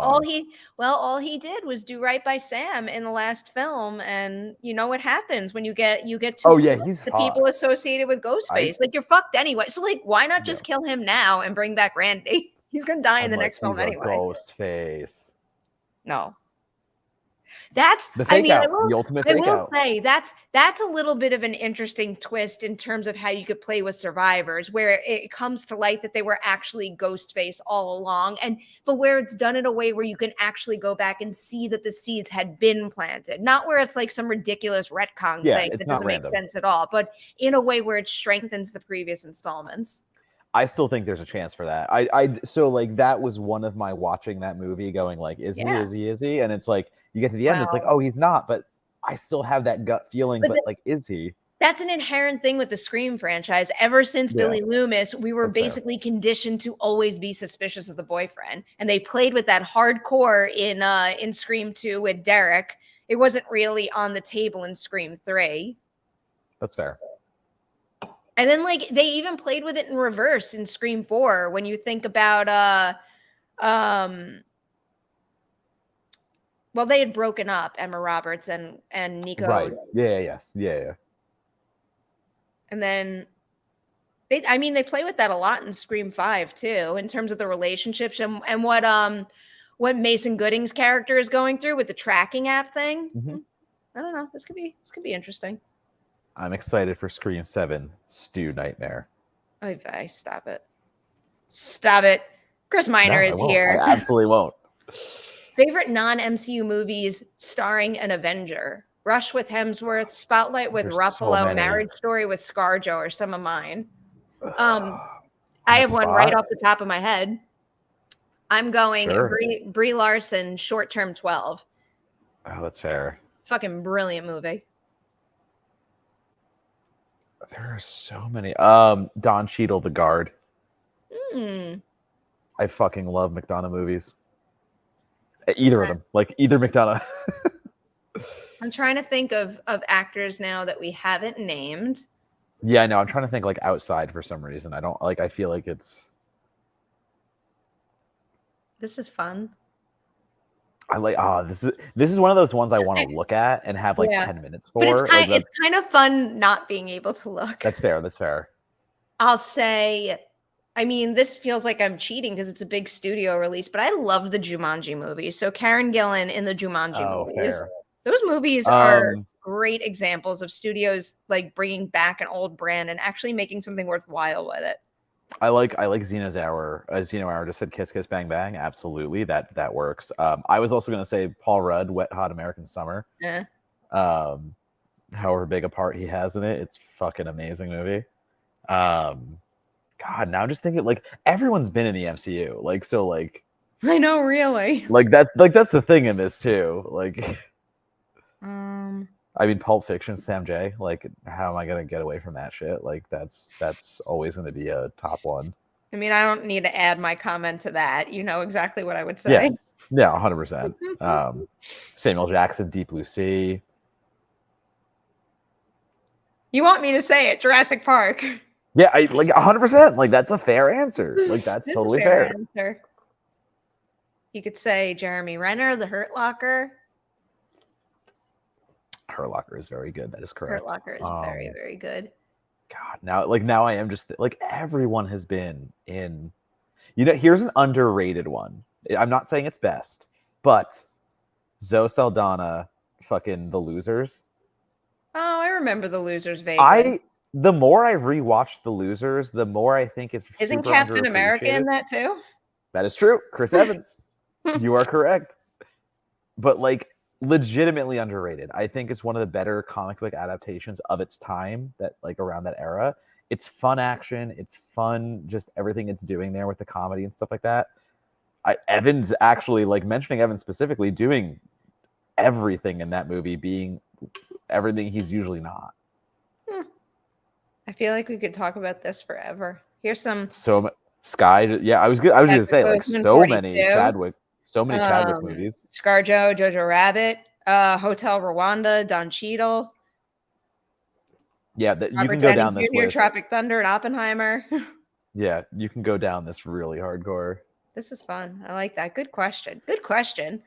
all he did was do right by Sam in the last film, and you know what happens when you get people associated with Ghostface. Like, you're fucked anyway. So, like, why not just kill him now and bring back Randy? He's gonna die in the next film anyway. Ghostface. No. That's the fake out, the ultimate fake out. I will say that's a little bit of an interesting twist in terms of how you could play with survivors, where it comes to light that they were actually Ghostface all along, but where it's done in a way where you can actually go back and see that the seeds had been planted, not where it's like some ridiculous retcon thing that doesn't make sense at all, but in a way where it strengthens the previous installments. I still think there's a chance for that. So like that was one of my watching that movie going like, is he? And it's like, you get to the end, it's like, oh, he's not, but I still have that gut feeling, but like, is he? That's an inherent thing with the Scream franchise. Ever since Billy Loomis, we were basically conditioned to always be suspicious of the boyfriend. And they played with that hardcore in Scream 2 with Derek. It wasn't really on the table in Scream 3. That's fair. And then, like, they even played with it in reverse in Scream 4. When you think about, well, they had broken up, Emma Roberts and Nico. Right. Yeah. And then, they play with that a lot in Scream 5 too, in terms of the relationships and what Mason Gooding's character is going through with the tracking app thing. Mm-hmm. I don't know. This could be interesting. I'm excited for Scream 7, Stu Nightmare. Stop it. Chris Miner is here. I absolutely won't. Favorite non-MCU movies starring an Avenger, Rush with Hemsworth, Spotlight with There's so Ruffalo, many. Marriage Story with ScarJo are some of mine. On I the have one right spot? off the top of my head. I'm going Sure. Brie Larson, Short Term 12. Oh, that's fair. Fucking brilliant movie. There are so many. Don Cheadle, The Guard. I fucking love McDonough movies. Either of them. Like either McDonough. I'm trying to think of actors now that we haven't named. Yeah, I know. I'm trying to think like outside for some reason. I don't like I feel like it's This is fun. I like this is one of those ones I want to look at and have like 10 minutes for. But it's like, kind of fun not being able to look. That's fair. That's fair. I'll say, I mean, this feels like I'm cheating because it's a big studio release, but I love the Jumanji movies. So Karen Gillan in the Jumanji movies. Fair. Those movies are great examples of studios like bringing back an old brand and actually making something worthwhile with it. I like Xeno's Hour. Xeno Hour just said Kiss Kiss Bang Bang. Absolutely, that works. I was also going to say Paul Rudd, Wet Hot American Summer. Yeah. However big a part he has in it, it's fucking amazing movie. God, now I'm just thinking like everyone's been in the MCU. Like so, like I know, really. Like that's the thing in this too. Like, I mean, Pulp Fiction, Sam J. Like, how am I gonna get away from that shit? Like, that's always gonna be a top one. I mean, I don't need to add my comment to that. You know exactly what I would say. Yeah, 100%. Samuel Jackson, Deep Blue Sea. You want me to say it? Jurassic Park. Yeah, I like 100%. Like, that's a fair answer. Like, that's totally fair. Answer. You could say Jeremy Renner, The Hurt Locker. Hurt Locker is very good. That is correct. Hurt Locker is very, very good. God, now I am just like everyone has been in. You know, here's an underrated one. I'm not saying it's best, but Zoe Saldana, fucking The Losers. Oh, I remember The Losers vaguely. The more I rewatched The Losers, the more I think it's Isn't Captain America in that too? That is true. Chris Evans. You are correct. But like legitimately underrated. I think it's one of the better comic book adaptations of its time that like around that era. It's fun action. It's fun, just everything it's doing there with the comedy and stuff like that. Evans actually, like mentioning Evans specifically, doing everything in that movie, being everything he's usually not. I feel like we could talk about this forever. Here's some Sky. Yeah, I was gonna say like so many Chadwick movies. ScarJo, Jojo Rabbit, Hotel Rwanda, Don Cheadle. Yeah, you can go down this list. Tropic Thunder, and Oppenheimer. Yeah, you can go down this really hardcore. This is fun. I like that. Good question. Good question.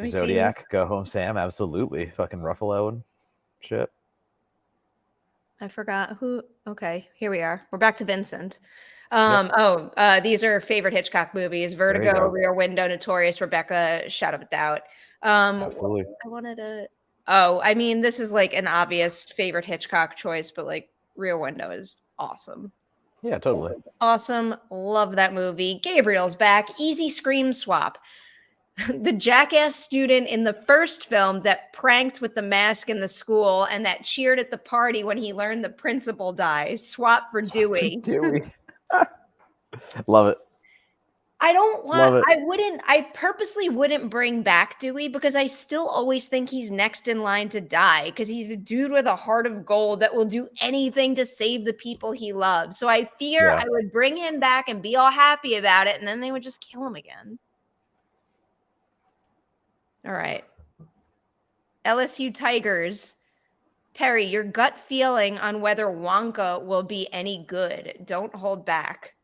Zodiac, Go Home Sam, absolutely. Fucking Ruffalo and shit. I forgot who. Okay, here we are. We're back to Vincent. These are favorite Hitchcock movies: Vertigo, Rear Window, Notorious, Rebecca, Shadow of a Doubt. Absolutely. I wanted to. Oh, I mean, this is like an obvious favorite Hitchcock choice, but like Rear Window is awesome. Yeah, totally. Awesome. Love that movie. Gabriel's back. Easy scream swap. The jackass student in the first film that pranked with the mask in the school and that cheered at the party when he learned the principal dies. Swap for Dewey. Love it. I purposely wouldn't bring back Dewey because I still always think he's next in line to die because he's a dude with a heart of gold that will do anything to save the people he loves. So I fear I would bring him back and be all happy about it, and then they would just kill him again. All right. LSU Tigers. Perri, your gut feeling on whether Wonka will be any good. Don't hold back.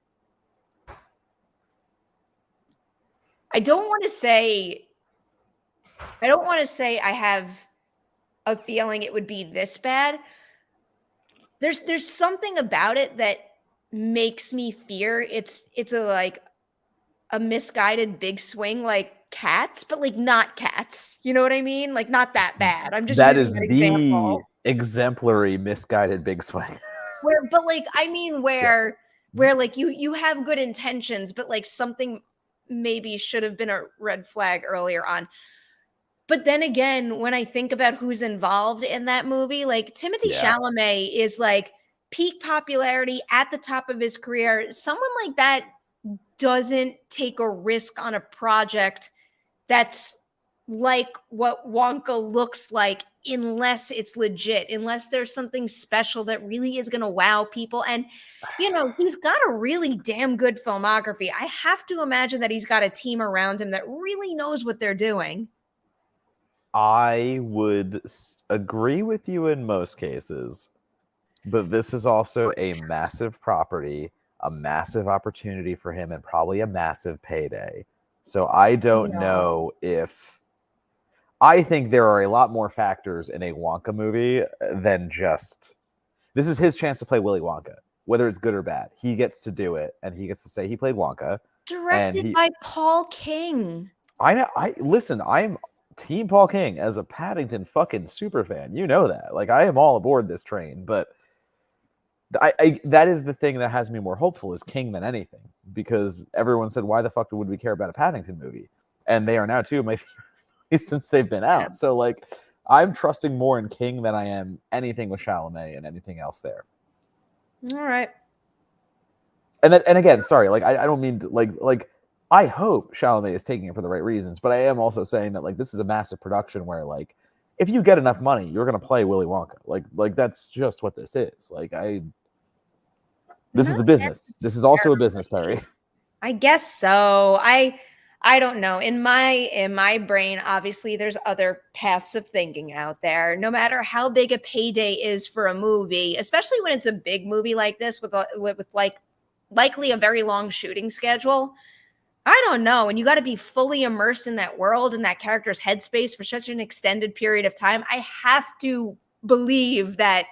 I don't want to say I have a feeling it would be this bad. There's something about it that makes me fear it's a misguided big swing like Cats, but like not Cats. You know what I mean? Like not that bad. I'm just that is the exemplary misguided big swing. Where like you have good intentions, but like something maybe should have been a red flag earlier on. But then again, when I think about who's involved in that movie, like Timothy Yeah. Chalamet is like peak popularity at the top of his career. Someone like that doesn't take a risk on a project that's like what Wonka looks like unless it's legit, unless there's something special that really is going to wow people. And, you know, he's got a really damn good filmography. I have to imagine that he's got a team around him that really knows what they're doing. I would agree with you in most cases, but this is also a massive property, a massive opportunity for him, and probably a massive payday. So I don't know if... I think there are a lot more factors in a Wonka movie than just... This is his chance to play Willy Wonka, whether it's good or bad. He gets to do it, and he gets to say he played Wonka. Directed by Paul King. I know. Listen, I'm Team Paul King as a Paddington fucking super fan. You know that. Like, I am all aboard this train, but I that is the thing that has me more hopeful is King than anything, because everyone said, why the fuck would we care about a Paddington movie? And they are now two of my favorite movies since they've been out. So, like, I'm trusting more in King than I am anything with Chalamet and anything else there. All right. And again, sorry, like I don't mean to, like I hope Chalamet is taking it for the right reasons, but I am also saying that, like, this is a massive production where, like, if you get enough money, you're gonna play Willy Wonka. Like that's just what this is. Like, this is a business. This is also a business, Perri. I guess so. I don't know. In my brain, obviously, there's other paths of thinking out there. No matter how big a payday is for a movie, especially when it's a big movie like this with like likely a very long shooting schedule. I don't know. And you got to be fully immersed in that world and that character's headspace for such an extended period of time. I have to believe that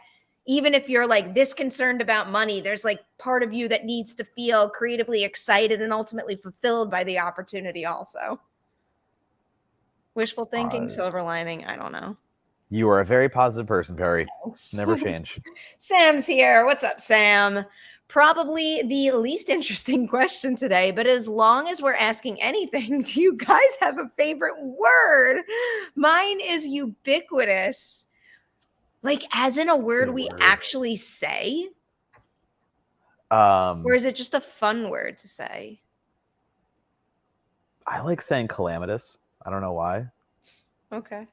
even if you're like this concerned about money, there's like part of you that needs to feel creatively excited and ultimately fulfilled by the opportunity also. Wishful thinking, silver lining, I don't know. You are a very positive person, Perri. Never change. Sam's here. What's up, Sam? Probably the least interesting question today, but as long as we're asking anything, do you guys have a favorite word? Mine is ubiquitous. Like, as in a word we actually say? Or is it just a fun word to say? I like saying calamitous. I don't know why. Okay.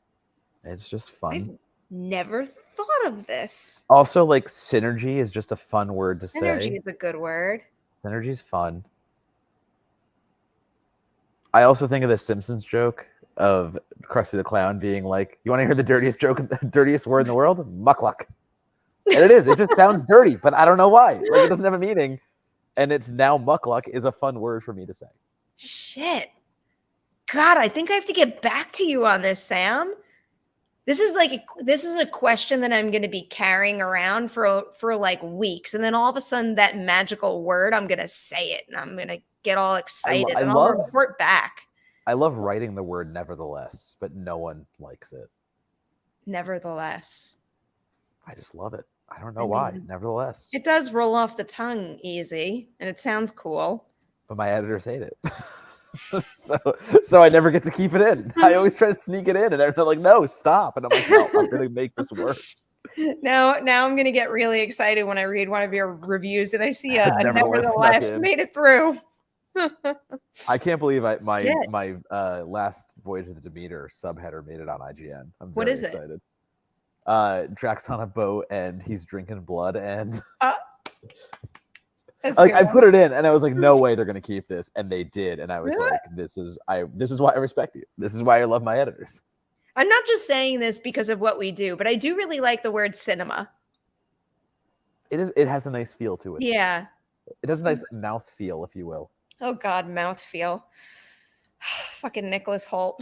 It's just fun. I've never thought of this. Also, like, synergy is just a fun word to say. Synergy is a good word. Synergy is fun. I also think of the Simpsons joke of Krusty the Clown being like, you want to hear the dirtiest joke, the dirtiest word in the world? Muckluck. And it is. It just sounds dirty, but I don't know why. Like, it doesn't have a meaning. And it's now muckluck is a fun word for me to say. Shit. God, I think I have to get back to you on this, Sam. This is a question that I'm going to be carrying around for like weeks, and then all of a sudden that magical word, I'm going to say it, and I'm going to get all excited, and I'll report back. I love writing the word nevertheless, but no one likes it. Nevertheless. I just love it. I don't know why. Nevertheless. It does roll off the tongue easy, and it sounds cool. But my editors hate it. so I never get to keep it in. I always try to sneak it in, and they're like, no, stop. And I'm like, no, I'm going to make this work. Now I'm going to get really excited when I read one of your reviews and I see a nevertheless made it through. I can't believe my Last Voyage of the Demeter subheader made it on IGN. I'm very excited. Drax on a boat and he's drinking blood and like I put it in and I was like, no way they're gonna keep this, and they did, and I was like, this is why I respect you. This is why I love my editors. I'm not just saying this because of what we do, but I do really like the word cinema. It has a nice feel to it. Yeah. It has a nice mouth feel, if you will. Oh God, mouth feel. Fucking Nicholas Holt.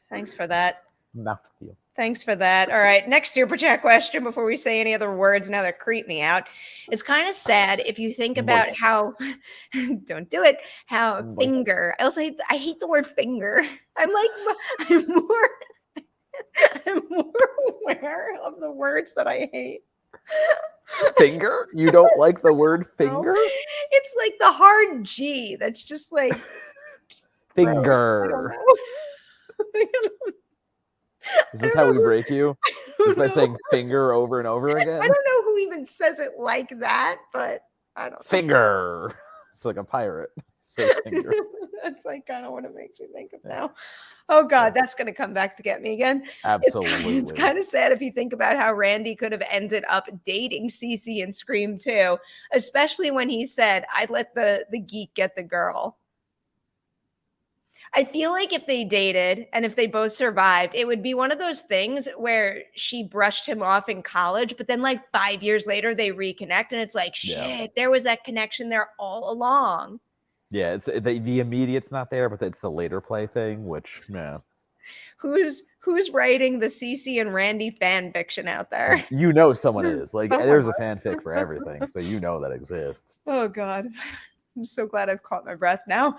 Thanks for that. Mouth feel. Thanks for that. All right, next super chat question before we say any other words. Now they're creep me out. It's kind of sad if you think about how don't do it. How finger. I also hate the word finger. I'm more aware of the words that I hate. Finger? You don't like the word finger? No. It's like the hard G. That's just like finger. Is this how we break you? Just by know. saying finger over and over again? I don't know who even says it like that, but I don't know. Finger. It's like a pirate says finger. That's like kind of what it makes me think of now. Oh God, that's gonna come back to get me again. Absolutely. It's kind of sad if you think about how Randy could have ended up dating Cece in Scream 2, especially when he said, "I'd let the geek get the girl." I feel like if they dated and if they both survived, it would be one of those things where she brushed him off in college, but then like 5 years later they reconnect, and it's like, shit, there was that connection there all along. Yeah, it's the immediate's not there, but it's the later play thing, which Who's writing the Cece and Randy fan fiction out there? you know someone is. Like Someone. there's a fanfic for everything, so you know that exists. Oh God. I'm so glad I've caught my breath now.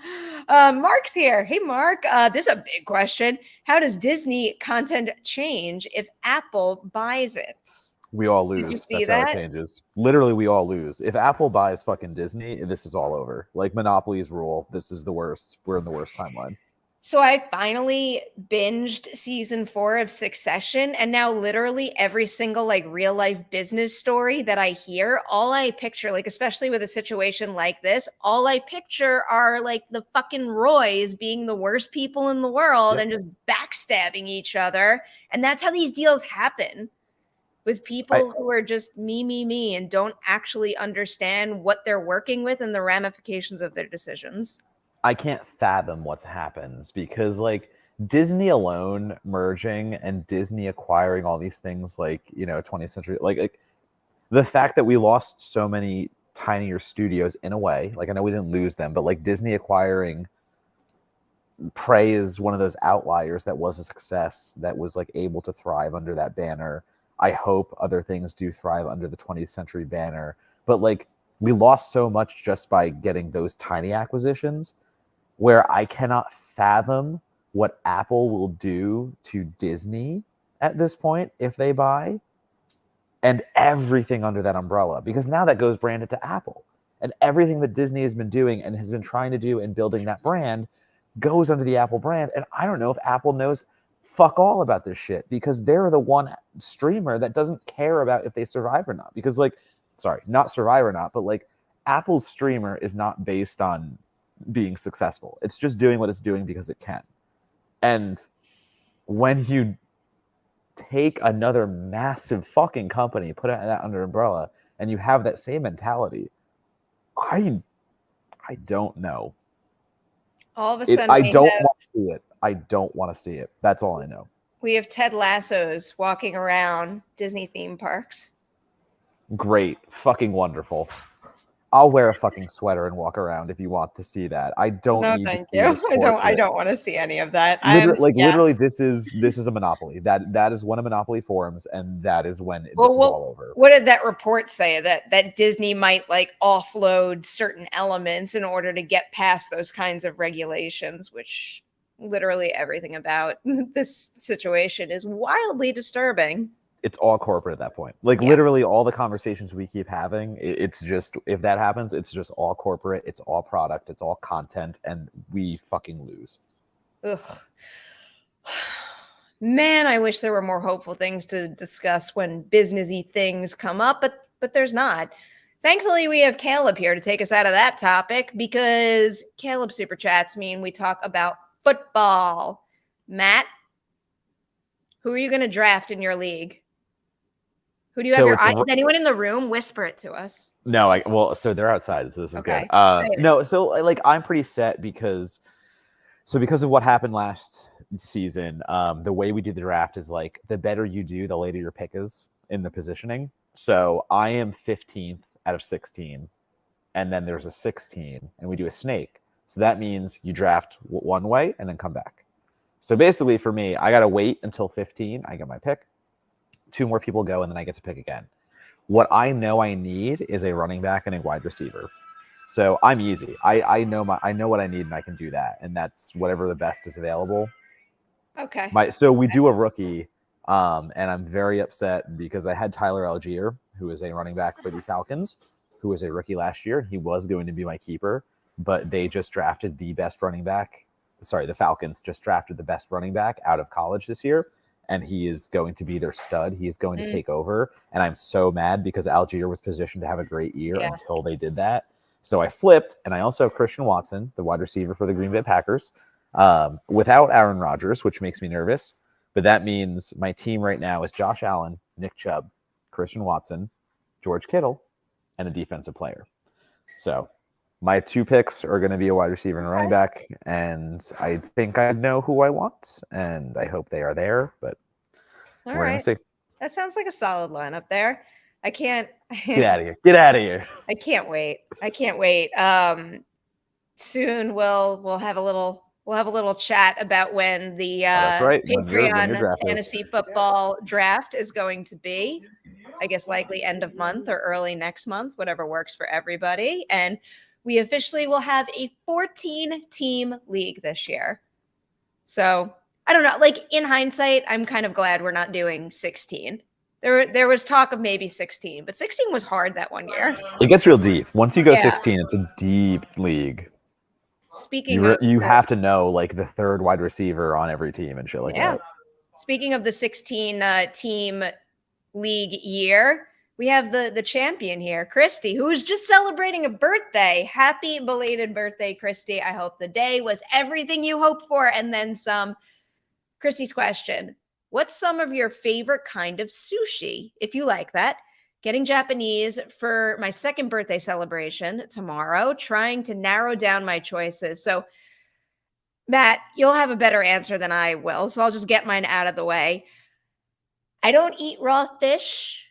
Mark's here. Hey, Mark. This is a big question. How does Disney content change if Apple buys it? We all lose. Did you see That's how that? it changes. Literally, we all lose. If Apple buys fucking Disney, this is all over. Like monopolies rule. This is the worst. We're in the worst timeline. So I finally binged season 4 of Succession, and now literally every single like real life business story that I hear, all I picture, like especially with a situation like this, all I picture are like the fucking Roys being the worst people in the world and just backstabbing each other. And that's how these deals happen, with people who are just me, and don't actually understand what they're working with and the ramifications of their decisions. I can't fathom what happens because like Disney alone merging and Disney acquiring all these things like, 20th century, like the fact that we lost so many tinier studios in a way, like I know we didn't lose them, but like Disney acquiring Prey is one of those outliers that was a success, that was like able to thrive under that banner. I hope other things do thrive under the 20th century banner, but like we lost so much just by getting those tiny acquisitions, where I cannot fathom what Apple will do to Disney at this point if they buy, and everything under that umbrella, because now that goes branded to Apple, and everything that Disney has been doing and has been trying to do in building that brand goes under the Apple brand. And I don't know if Apple knows fuck all about this shit, because they're the one streamer that doesn't care about if they survive or not, because like, sorry, not survive or not, but like Apple's streamer is not based on being successful. It's just doing what it's doing because it can. And when you take another massive fucking company, put it that under umbrella, and you have that same mentality, I don't know. All of a sudden, I don't want to see it. I don't want to see it. That's all I know. We have Ted Lassos walking around Disney theme parks. Great. Fucking wonderful. I'll wear a fucking sweater and walk around if you want to see that. I don't need to see this corporate. I don't want to see any of that. Literally, this is a monopoly. That is when a monopoly forms, and that is when this is all over. What did that report say? That Disney might like offload certain elements in order to get past those kinds of regulations, which literally everything about this situation is wildly disturbing. It's all corporate at that point. Like literally all the conversations we keep having, it's just, if that happens, it's just all corporate, it's all product, it's all content, and we fucking lose. Ugh. Man, I wish there were more hopeful things to discuss when businessy things come up, but there's not. Thankfully, we have Caleb here to take us out of that topic, because Caleb super chats mean we talk about football. Matt, who are you going to draft in your league? Who do you have your eyes? Is anyone in the room? Whisper it to us. No, so they're outside, so this is good. No, so like I'm pretty set because of what happened last season, the way we do the draft is like the better you do, the later your pick is in the positioning. So I am 15th out of 16, and then there's a 16, and we do a snake. So that means you draft one way and then come back. So basically for me, I got to wait until 15. I get my pick. 2 more people go, and then I get to pick again. What I know I need is a running back and a wide receiver. So I'm easy. I know what I need, and I can do that. And that's whatever the best is available. Okay. So we do a rookie, and I'm very upset because I had Tyler Algier, who is a running back for the Falcons, who was a rookie last year. He was going to be my keeper, but they just drafted the best running back. Sorry, the Falcons just drafted the best running back out of college this year. and he is going to be their stud. He is going to take over. And I'm so mad because Algier was positioned to have a great year until they did that. So I flipped, and I also have Christian Watson, the wide receiver for the Green Bay Packers, without Aaron Rodgers, which makes me nervous. But that means my team right now is Josh Allen, Nick Chubb, Christian Watson, George Kittle, and a defensive player. So my 2 picks are going to be a wide receiver and a running back, and I think I know who I want, and I hope they are there, but we're going to see. That sounds like a solid lineup there. I can't get out of here. Get out of here. I can't wait. Soon we'll have a little chat about when the that's right. Patreon fantasy football draft is going to be. I guess likely end of month or early next month, whatever works for everybody. And we officially will have a 14-team league this year. So I don't know. Like in hindsight, I'm kind of glad we're not doing 16. There was talk of maybe 16, but 16 was hard that one year. It gets real deep. Once you go 16, it's a deep league. You have to know like the third wide receiver on every team and shit like that. Speaking of the 16 team league year, we have the champion here, Christy, who is just celebrating a birthday. Happy belated birthday, Christy. I hope the day was everything you hoped for and then some. Christy's question: what's some of your favorite kind of sushi, if you like that? Getting Japanese for my second birthday celebration tomorrow, trying to narrow down my choices. So, Matt, you'll have a better answer than I will, so I'll just get mine out of the way. I don't eat raw fish.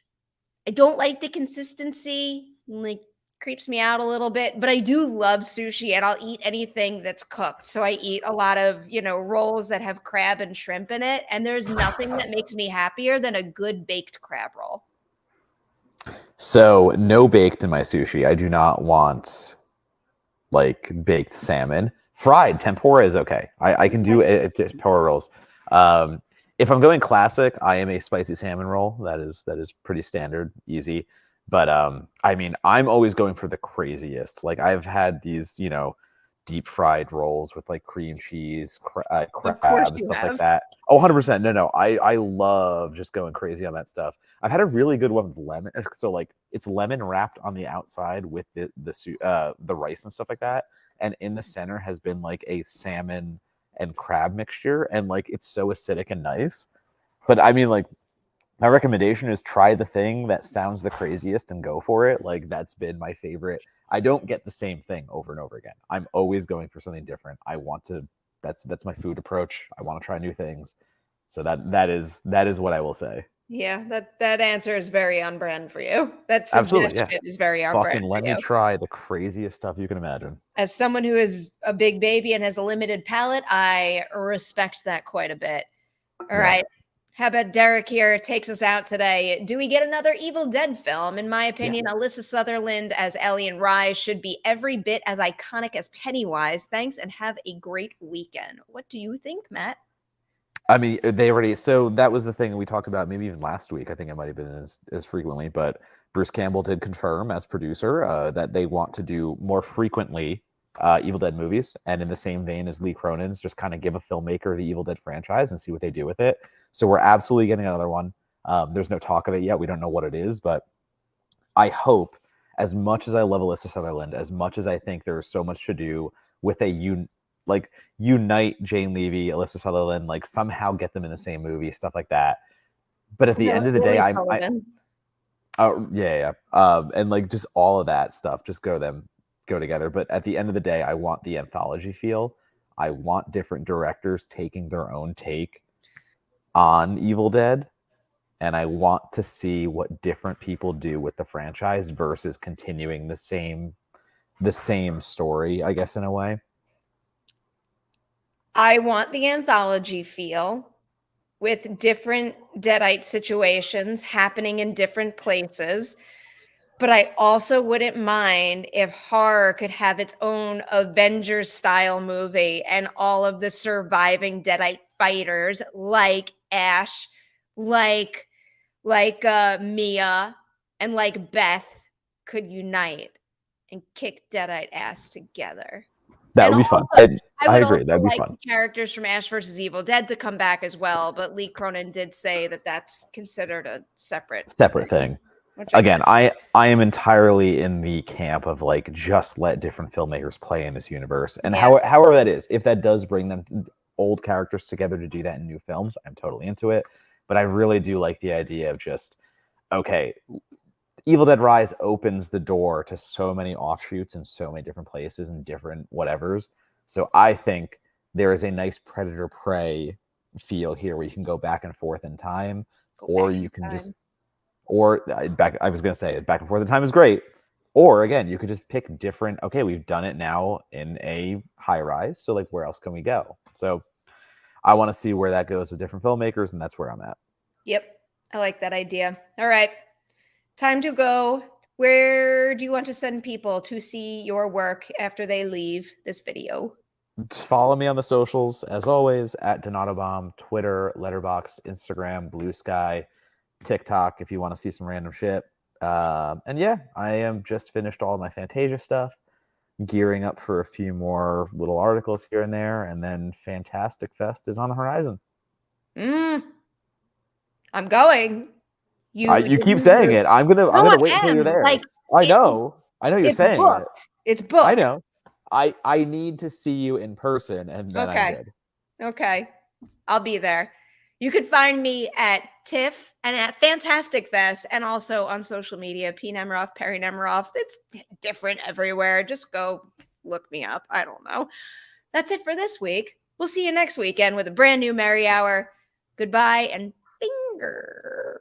I don't like the consistency. Like, creeps me out a little bit, but I do love sushi and I'll eat anything that's cooked. So I eat a lot of, rolls that have crab and shrimp in it. And there's nothing that makes me happier than a good baked crab roll. So no baked in my sushi. I do not want like baked salmon. Fried tempura is okay. I can do it tempura rolls. If I'm going classic, I am a spicy salmon roll. That is pretty standard, easy. But I mean, I'm always going for the craziest. Like I've had these, deep fried rolls with like cream cheese, crab, stuff like that. Oh, 100%. No. I love just going crazy on that stuff. I've had a really good one with lemon. So like it's lemon wrapped on the outside with the rice and stuff like that. And in the center has been like a salmon and crab mixture. And like, it's so acidic and nice. But I mean, like, my recommendation is try the thing that sounds the craziest and go for it. Like that's been my favorite. I don't get the same thing over and over again. I'm always going for something different. That's my food approach. I want to try new things. So that is what I will say. Yeah, that answer is very on brand for you. That suggestion is very on brand. Let me try the craziest stuff you can imagine. As someone who is a big baby and has a limited palate, I respect that quite a bit. All right. How about Derek here takes us out today? Do we get another Evil Dead film? In my opinion, Alyssa Sutherland as Ellie and Rye should be every bit as iconic as Pennywise. Thanks and have a great weekend. What do you think, Matt? I mean, so that was the thing we talked about maybe even last week. I think it might have been as frequently, but Bruce Campbell did confirm as producer that they want to do more frequently Evil Dead movies. And in the same vein as Lee Cronin's, just kind of give a filmmaker the Evil Dead franchise and see what they do with it. So we're absolutely getting another one. There's no talk of it yet. We don't know what it is, but I hope, as much as I love Alyssa Sutherland, as much as I think there is so much to do with unite Jane Levy, Alyssa Sutherland, like somehow get them in the same movie, stuff like that. But at the end of the day, and like just all of that stuff, just go together. But at the end of the day, I want the anthology feel. I want different directors taking their own take on Evil Dead, and I want to see what different people do with the franchise versus continuing the same story, I guess, in a way. I want the anthology feel with different Deadite situations happening in different places. But I also wouldn't mind if horror could have its own Avengers-style movie and all of the surviving Deadite fighters like Ash, like Mia, and like Beth could unite and kick Deadite ass together. That would be fun. I I would agree. also That'd be like fun. the characters from Ash versus Evil Dead to come back as well, but Lee Cronin did say that that's considered a separate Separate thing. which I Again, get. I am entirely in the camp of like just let different filmmakers play in this universe, and Yeah. however that is, if that does bring them old characters together to do that in new films, I'm totally into it. But I really do like the idea of just okay, Evil Dead Rise opens the door to so many offshoots in so many different places and different whatevers. So I think there is a nice predator prey feel here where you can go back and forth in time, Go or back you in can time. just back. I was gonna say back and forth in time is great. Or again, you could just pick different. Okay, we've done it now in a high rise, so like where else can we go? So I want to see where that goes with different filmmakers, and that's where I'm at. Yep. I like that idea. All right. Time to go. Where do you want to send people to see your work after they leave this video? Follow me on the socials as always at Donatobomb, Twitter, Letterboxd, Instagram, Blue Sky, TikTok if you want to see some random shit. And yeah, I am just finished all of my Fantasia stuff, gearing up for a few more little articles here and there, and then Fantastic Fest is on the horizon. I'm going. You keep saying it. I'm No, gonna I wait until you're am. there. Like I it, know. I know you're it's saying it. booked. It's I booked. know. I need to see you in person, and then I'm Okay. good. Okay. I'll be there. You can find me at TIFF and at Fantastic Fest and also on social media, P Nemiroff, Perri Nemiroff. It's different everywhere. Just go look me up. I don't know. That's it for this week. We'll see you next weekend with a brand new Merri Hour. Goodbye and finger.